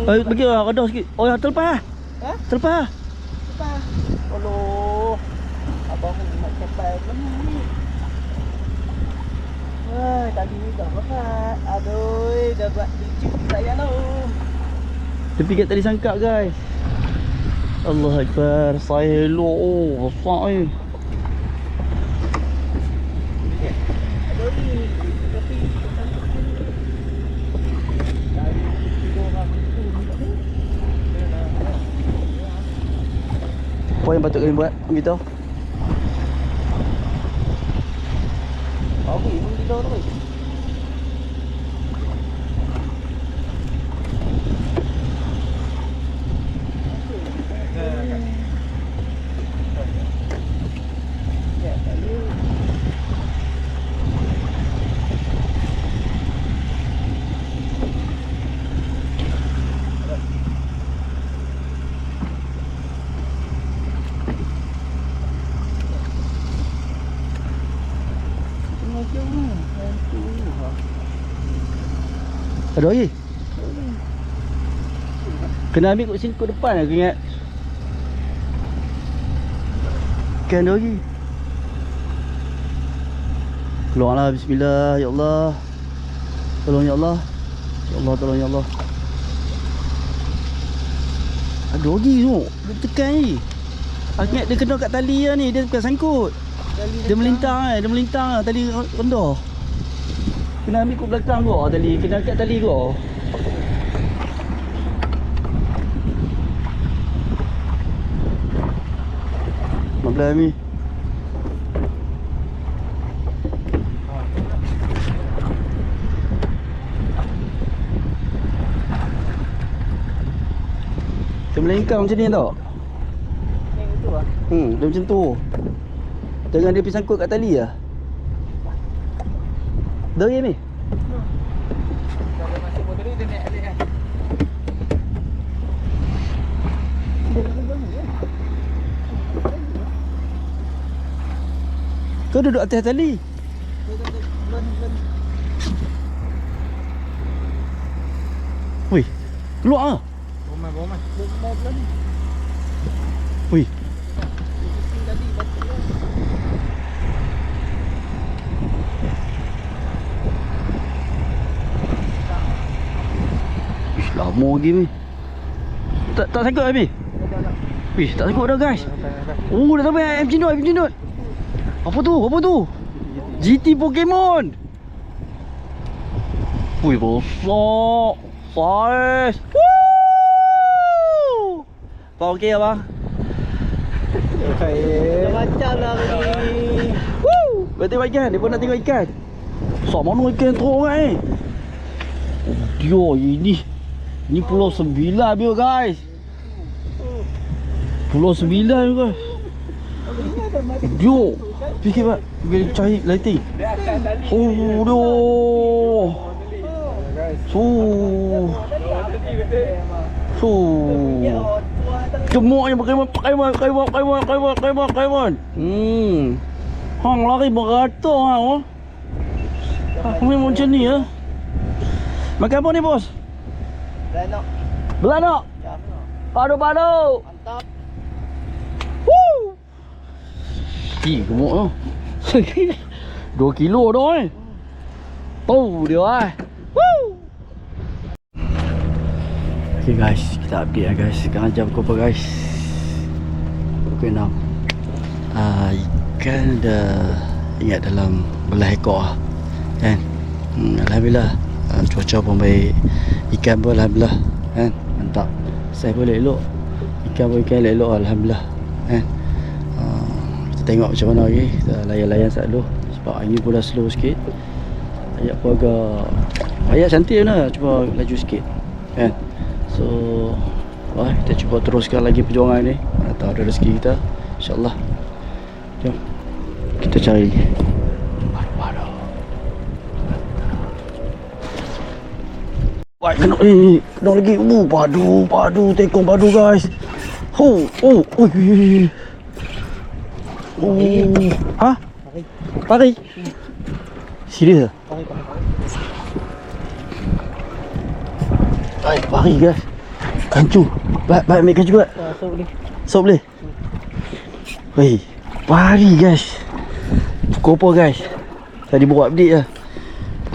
Bagi redah sikit. Ya terlepas. Terlepas. Allah. Abang nak capai ni. Tadi ni dah berat. Aduh, dah buat lucu saya tu. Tepi kat tali sangkak guys. Allah Akbar. Saya elok. Besar ni. Apa yang patut kami buat? Beritahu. Okey, beritahu tu. Ada lagi? Kena ambil kat sini kat depan aku ingat. Kan ada lagi. Keluarlah, bismillah, ya Allah. Tolong ya Allah. Ya Allah, tolong ya Allah. Ada lagi tu. Dia tekan ni. Aku ingat dia kena kat tali lah ni. Dia bukan sangkut. Dia melintang dia melintang tali rendah. Kena ambil kat belakang kau tali. Kena kat tali kau. Belah ni. Dia melengkang macam ni tau. Yang itu lah. Dia macam tu. Jangan dia pergi sangkut kat tali lah. Dah ni. Kalau masuk motor ni dia naik alik kan. Kau duduk atas tali. Wih, keluar ah. Boman. Wih. Ish, lama lagi ni. Tak sangkut habis. Wih, tak sangkut dah guys. Oh, dah sampai MG Note. Apa tu? GT Pokemon. Wih, besar. Saiz. Woo! Kau okey abang? Macam lah ni. Woo! Kau tengok ikan. Dia pun nak tengok ikan. Besar mana ikan tu orang ni? Oh, dia ini Pulau 9 dia guys. Pulau 9 guys. Dia fikir pak. Pergi cari lighting. Oh, dia. Gemuknya Pokemon. Hang lari beratur hang. Memang macam ni ya. Makan apa ni bos? Belanak. Padu. Mantap. Woo. Gemuk tu. 2 kilo dah eh. Oh dia eh. Woo. Okay guys, kita update lah guys. Sekarang jam berapa guys? Pukul 6. Ikan dah ingat dalam belah ekor lah kan. Alhamdulillah. Cuaca pun baik. Ikan pun alhamdulillah kan. Mantap. Saya boleh elok. Ikan pun elok alhamdulillah kan. Kita tengok macam mana lagi. Kita layan-layan sat dulu. Sebab hari ni pun dah slow sikit. Ayat pun agak ayat cantik lah. Cuba laju sikit kan. So kita cuba teruskan lagi perjuangan ni. Atau ada rezeki kita, InsyaAllah. Jom kita cari padu. Wah, kena lagi. Padu, tekong padu guys. Ha? Pari. Serius ah? Pari guys. Kancu. Baik ambil kancu buat. Sok boleh. Weh, pari guys. Pukul apa guys? Tadi buat update lah.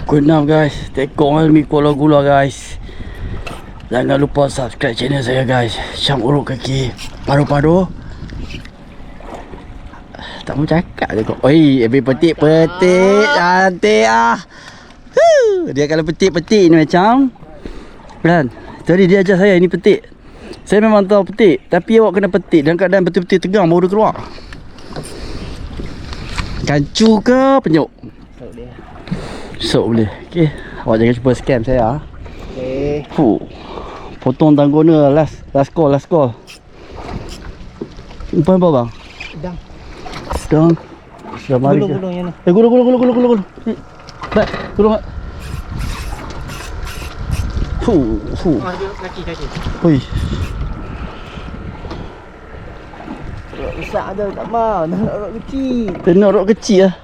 Pukul 6 guys. Tekong lah mi gula guys. Jangan lupa subscribe channel saya guys. Syam urut kaki. Padu. Tak mau cakap je kau. Oi, habis petik cantik ah. Dia kalau petik ni macam Belan. Tadi dia ajar saya ini petik. Saya memang tahu petik, tapi awak kena petik dalam keadaan betul-betul tegang baru dia keluar. Kancu ke penyuk? Sok boleh. Okey, awak jangan cuba scam saya. Okey. Potong tanggona last call. Umpan apa bang? Dang. Sudah mari. Gulung yang ni. Gulung. Baik, gulung. Kaki. Oi. Rok besar ada tak mau. Nak rok kecil. Kena rok kecil lah.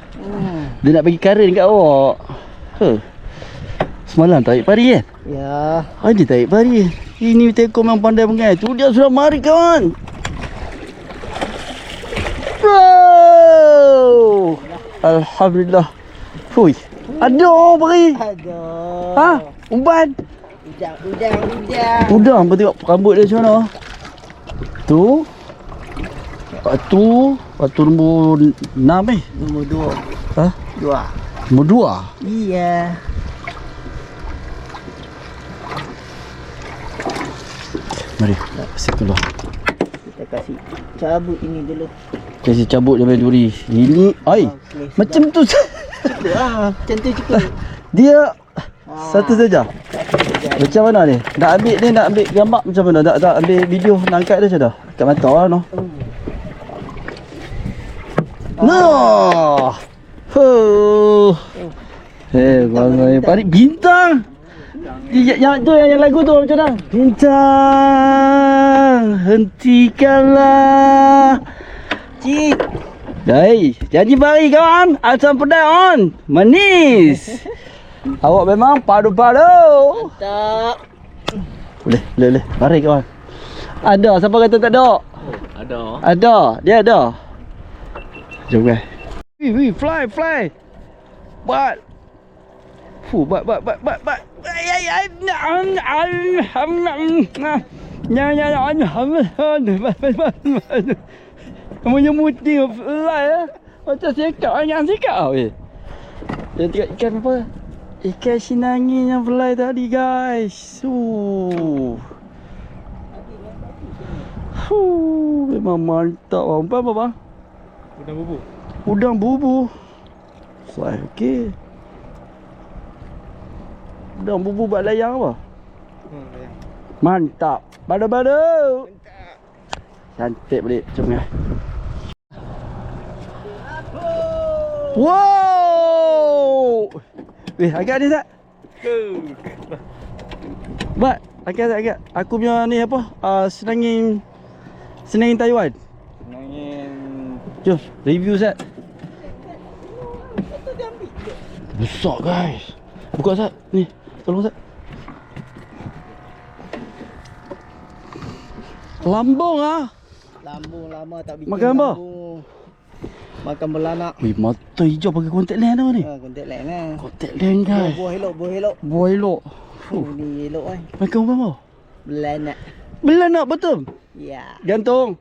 Dia nak bagi karen kat awak. Semalam tarik pari kan? Ya. Ada tarik pari. Ini teko memang pandai pengai. Tu dia sudah mari kawan. Wow. Alhamdulillah. Hui. Ada pari. Aduh. Ha? Umpan. Udang. Udang apa tengok rambut dia macam mana? Tu. Lepas tu nombor 6 Nombor 2. Ha? 2. Nombor 2. Iya. Mari, kasih keluar. Kita kasih cabut ini dulu. Kasih cabut dia main duri. Ini, ai. Okey, Macam tu. cukup lah. Macam tu cukup. Dia satu saja. Macam mana ni? Nak ambil gambar macam mana? Nak ambil video, nak angkat dia macam dah. Kat mata lah no. No. Bang, pari bintang. Yang tu yang lagu tu macam mana? Bintang, hentikanlah. Cik. Baik, janji pari kawan. Asam pedai on. Manis. Awak memang padu-padu. Tak. Boleh. Mari kawan. Ada, siapa kata tak ada? Ada, dia ada. Jom guys. Fly. Buat. Buat. Kamu nyemuti fly lah. Macam sekap, yang sekap weh. Dia tengok ikan apa? Ikan sinangin yang fly tadi guys. Memang mantap bang. Umpan apa bang? Udang bubu. Fly okey. Udang bubu buat layang apa? Mantap. Badu-badu. Cantik balik. Jom ya. Wow. Weh, agak ni tak? Bat, agak. Aku punya ni apa? Senangin Taiwan. Jom, review Zat. Besar guys. Buka Zat. Ni, tolong Zat. Lambung ah. Lambung lama tak bikin. Makan apa? Lambung. Makan belanak. Wih, mata hijau pakai kontak lens apa ni? Kontak lens lah. Kontak lens guys. Buah elok. Buah elok. Ni elok kan. Makan apa? Belanak. Belanak betul? Ya. Gantung.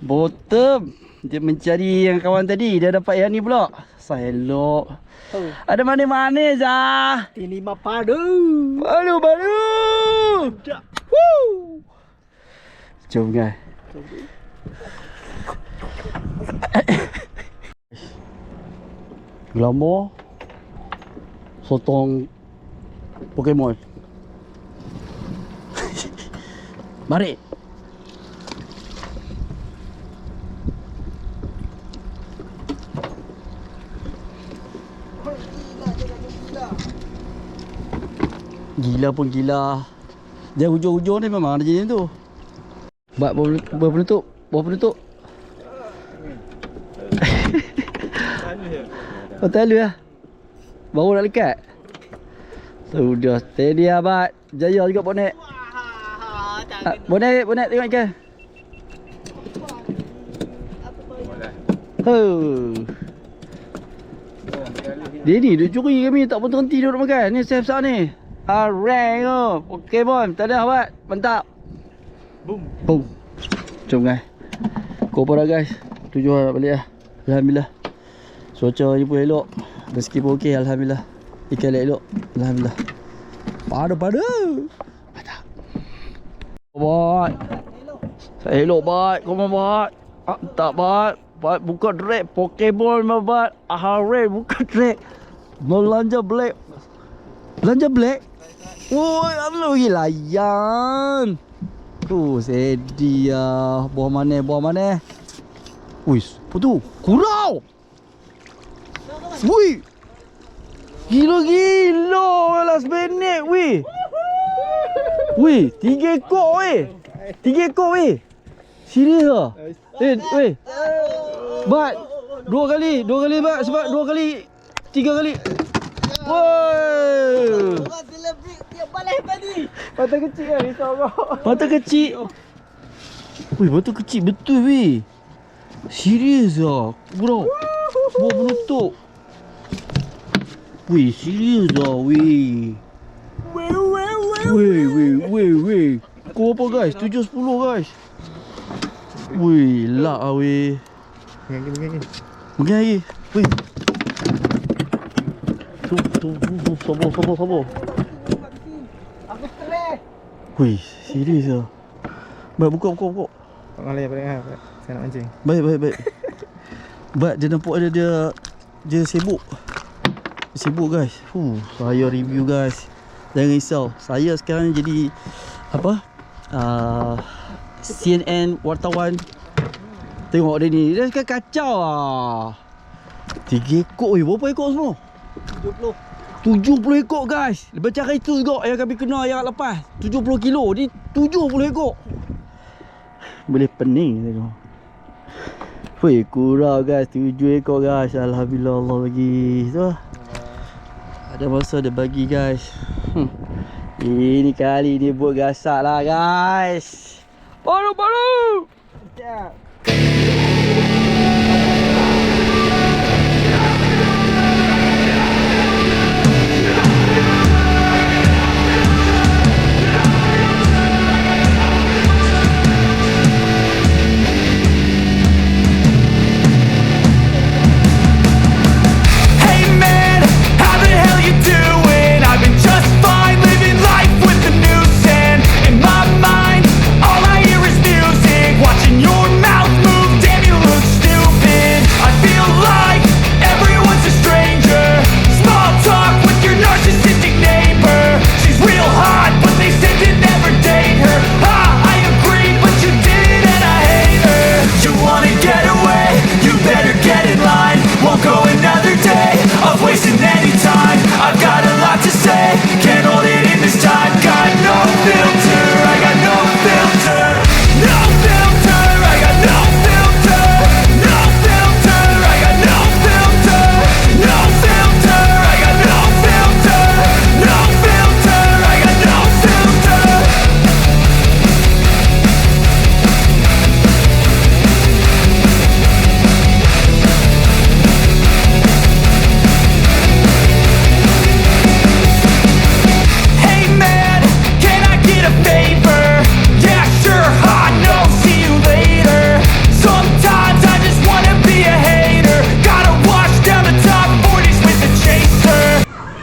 Bottom. Dia mencari yang kawan tadi. Dia dapat yang ni pula. Elok. Ada manis-manis ah. T5 padu. Baru. Woo. Jom guys. Glamour sotong Pokemon. Mari. Gila pun gila. Dia hujung-hujung ni memang ada jenis tu. Buat berpenutup. Oh, tali lah. Baru nak lekat. Sudah steady abad. Jaya juga bonek. Bonek tengok ikan. Dia ni dia curi kami tak berhenti duduk makan. Ni chef besar ni. Rank tu. Okey bon. Tak ada abad. Mantap. Boom. Jom guys. Kau dah guys. Tujuh dah balik lah. Alhamdulillah. Cuaca ni pun elok. Rezeki pun okey, alhamdulillah. Ikan elok. Alhamdulillah. Padu. Mantap. Bat. Saya elok bat. Kau mau bat? Tak bat. Bat buka drag Pokemon mah bat. Ahare buka drag. Belanja black. Woi, Allah lagi layan. Tu sedih ah. Buah mana? Wis, apa tu? Kurau. Wih. Gila last minute weh. Weh, 3 ekor weh. 3 ekor weh. Serius ah? Weh. Bat. 2 kali bat sebab 2 kali 3 kali. Wow. Orang celebrate tiap balas tadi. Mata kecil kan risau kau. Mata kecil. Weh, mata kecil betul weh. Serius ah. Bro. Buat menutup. Weh, serius ah weh. Weh. Kau apa guys? 7-10 guys. Weh, lak ah weh. Pergi. Mungkin lagi. Weh. Tu. Sabar. Aku stres. Weh, serius ah. Baik, buka. Tak malah ya balik kan. Saya nak mancing. Baik. Baik, dia nampak dia sibuk. Sibuk guys. Saya review guys. Jangan risau. Saya sekarang jadi apa? CNN wartawan. Tengok dia ni. Dia sekarang kacau ah. 3 ekor berapa ekor semua? 70 ekor guys. Macam hari tu juga yang kami kena yang lepas 70 kilo. Ni 70 ekor. Boleh pening tengok. Weh, kurang guys. 7 ekor guys. Alhamdulillah Allah bagi. Tu lah. Ada masa dia bagi guys. Ini kali dia buat gasak lah guys. Baru.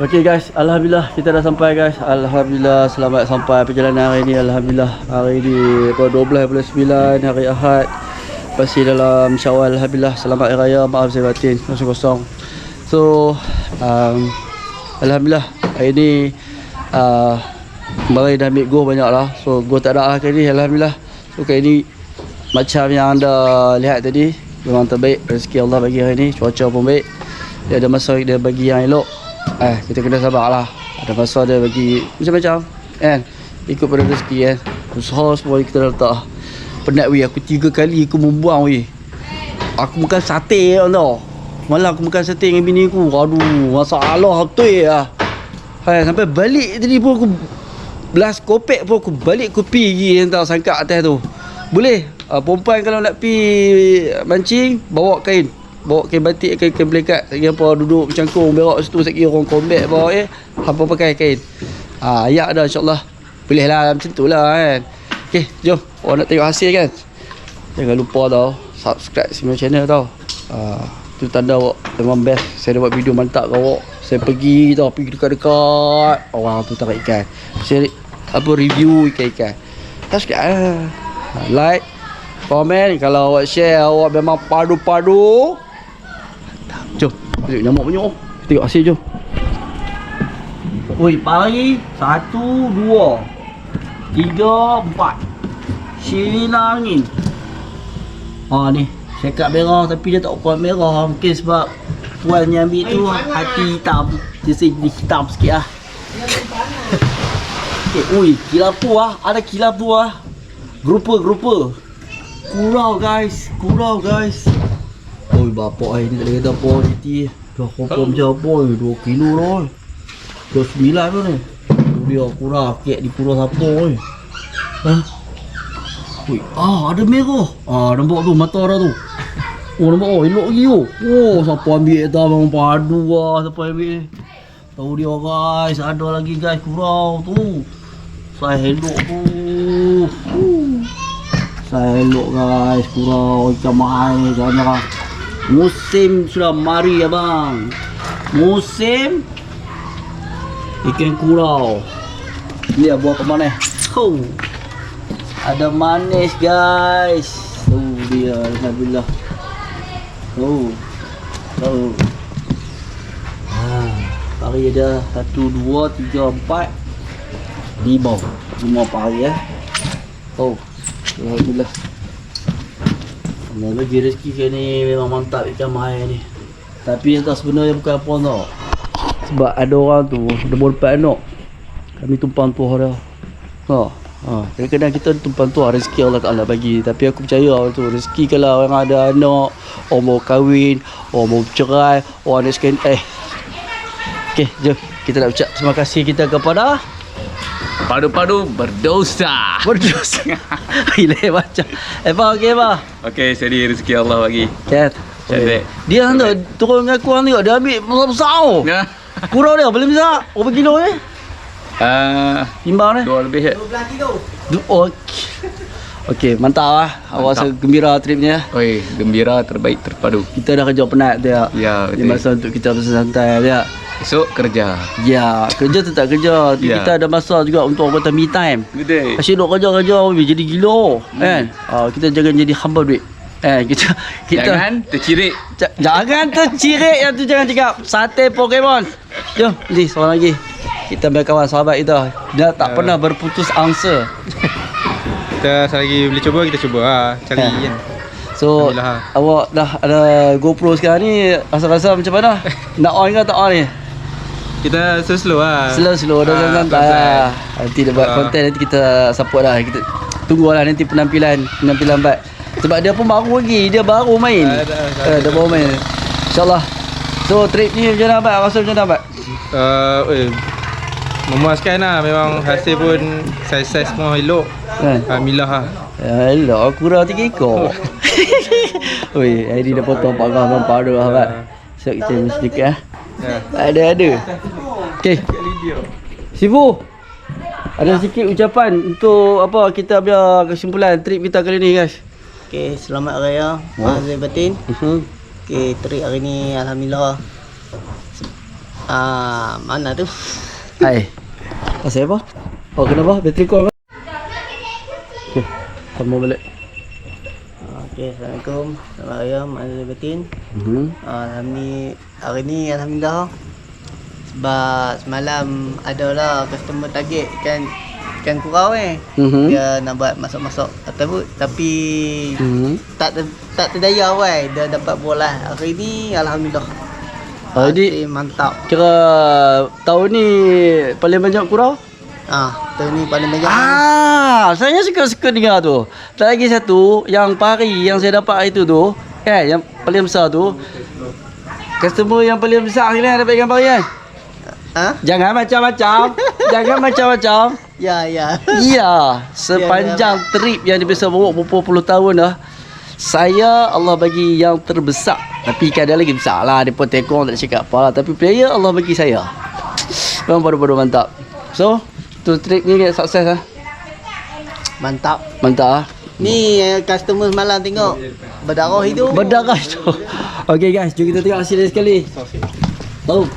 Okay guys, Alhamdulillah kita dah sampai guys. Alhamdulillah selamat sampai perjalanan hari ni. Alhamdulillah hari ni 12/9 hari Ahad. Pasti dalam Syawal. Alhamdulillah selamat Hari Raya. Maaf saya batin kosong. So Alhamdulillah hari ni kemarin dah ambil go banyak lah. So go tak ada lah kali ni. Alhamdulillah. So kali ni macam yang anda lihat tadi, memang terbaik. Rezeki Allah bagi hari ni. Cuaca pun baik. Dia ada masa dia bagi yang elok. Kita kena sabar lah. Ada masa dia bagi macam-macam kan. Ikut pada rezeki kan. Usaha semua kita letak. Penat weh. Aku 3 kali aku membuang weh. Aku makan sate tau. Malam aku makan sate dengan bini aku. Aduh, masalah betul lah. Sampai balik tadi pun aku belas kopek pun aku balik kopi lagi tau sangkak atas tu. Boleh. Perempuan kalau nak pi mancing, bawa kain batik, kain blanket. Lagi apa duduk bercangkung berak situ, sekali orang combat bawa hampa pakai kain. Ayak dah insya-Allah. Boleh lah macam tu lah kan. Okey, jom. Orang nak tengok hasil kan. Jangan lupa tau subscribe semua channel tau. Tu tanda awak memang best. Saya dah buat video mantap kat awak. Saya pergi dekat-dekat orang tu tarik ikan. Saya review ikan-ikan. Subscribe, like, komen. Kalau awak share, awak memang padu-padu. Jom, nyamuk punya. Tengok hasil jom. Oi, pagi 1, 2, 3, 4. Sinar angin. Ni, cakap merah tapi dia tak kuat merah. Mungkin sebab puan yang ambil tu hati hitam. Dia sedih hitam sikit lah. Oi, kilapu lah. Ada kilapu lah. Grupa. Kurau guys. Oi, bapak ni tak ada kata apa GT. Dah confirm macam apa 2 kilo lah. 29 tu ni. Dia kurang kek di pura siapa ni. Ha? Ui, ada merah. Nampak tu mata dah tu. Oh nampak elok lagi tu. Oh siapa ambil tu abang padu siapa ambil ni. Tahu dia guys, ada lagi guys kurau tu. Saya elok tu. Saya elok guys, kurau ikan mahal jangan. Musim sudah mari abang. Musim ikan kurau. Ni buat ke mana? Ada manis guys. Dia alhamdulillah. Pari ada 1, 2, 3, 4, 5 pari alhamdulillah. Bagi rezeki kali ni memang mantap ikan mahal ni. Tapi yang tak sebenarnya bukan apa tau. Sebab ada orang tu dia baru dapat anak. Kami tumpang tuah dah. Kadang-kadang kita tumpang tuah rezeki Allah Ta'ala bagi. Tapi aku percaya tu rezeki kalau orang ada anak, orang mau kahwin, orang mau bercerai, orang nak sekali okey, jom kita nak ucap terima kasih kita kepada Padu-padu berdosa. Gila macam okey apa? Okey, seri rezeki Allah bagi. Cat. Cantik. Dia hendak turun dengan kurang tengok dia ambil besar. Ya. Kurang dia boleh besar. Berapa kilo ni? Timbang ni? 2 lebih. 12 kilo. Okey, mantap lah. Awak rasa gembira tripnya. Oi, gembira terbaik terpadu. Kita dah kerja penat dia. Ya, Ini betul. masa untuk kita bersantai dia. Esok kerja. Ya, kerja tetap kerja. Ya. Kita ada masa juga untuk orang kata me time. Betul. Asyik duk kerja-kerja jadi gila kan. Kita jangan jadi hamba duit. Kita Jangan tercirit. jangan tercirit yang tu, jangan cakap sate Pokemon. Jom, ni seorang lagi. Kita ambil kawan sahabat kita. Dia tak pernah berputus asa. Kita selagi boleh cuba, kita cuba lah. Cari kan. So, Alhamdulillah. awak dah ada GoPro sekarang ni, rasa-rasa macam mana? Nak on ke tak on ni? Kita slow lah. Slow-slow dah santai lah. Nanti dia buat konten, nanti kita support lah. Kita tunggu lah nanti penampilan Bat. Sebab dia pun baru lagi, dia baru main. Dia baru main. InsyaAllah. So trip ni macam mana Bat? Rasa macam mana Bat? Memuaskan lah. Memang hasil pun saiz-saiz semua elok. Alhamdulillah lah. Elok, kurang 3 ekor. Oi, hari ni dah potong pagar Abang Padu lah Bat. So kita mesti sedikit lah. Ada. Okey. Sifu. Ada sikit ucapan untuk apa kita biar kesimpulan trip kita kali ni guys. Okey, selamat raya Mazal Batin. Okey, trip hari ni alhamdulillah. Mana tu? Hai. Pasal apa? Oh, kenapa? Bateri kau apa? Okey, sambung balik. Okey, Assalamualaikum. Selamat raya Mazal Batin. Hari ni alhamdulillah. Sebab semalam adalah customer target ikan kurau Dia nak buat masak-masak tapi tak terdaya dia dapat bola. Hari ni alhamdulillah. Jadi mantap. kira tahun ni paling banyak kurau? Tahun ni paling banyak. Saya suka dengar tu. Tak lagi satu yang pari yang saya dapat hari tu yang paling besar tu. Customer yang paling besar ni lah dapat ikan pari kan? Jangan macam-macam. Jangan macam-macam. Ya. Ya, sepanjang trip yang dia biasa bawa berapa puluh tahun dah, saya Allah bagi yang terbesar. Tapi ikan dia lagi besar lah. Dia pun tekong tak cakap apa lah. Tapi player Allah bagi saya. Memang baru-baru mantap. So, tu trip ni sukses lah. Mantap. Mantap lah. Ni customer semalam tengok berdarah hidup. Berdarah tu. Okay guys, jom kita tengok hasil dia sekali. Tuh.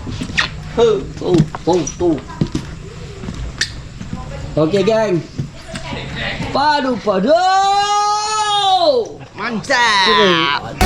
Okay gang. Padu. Mantap.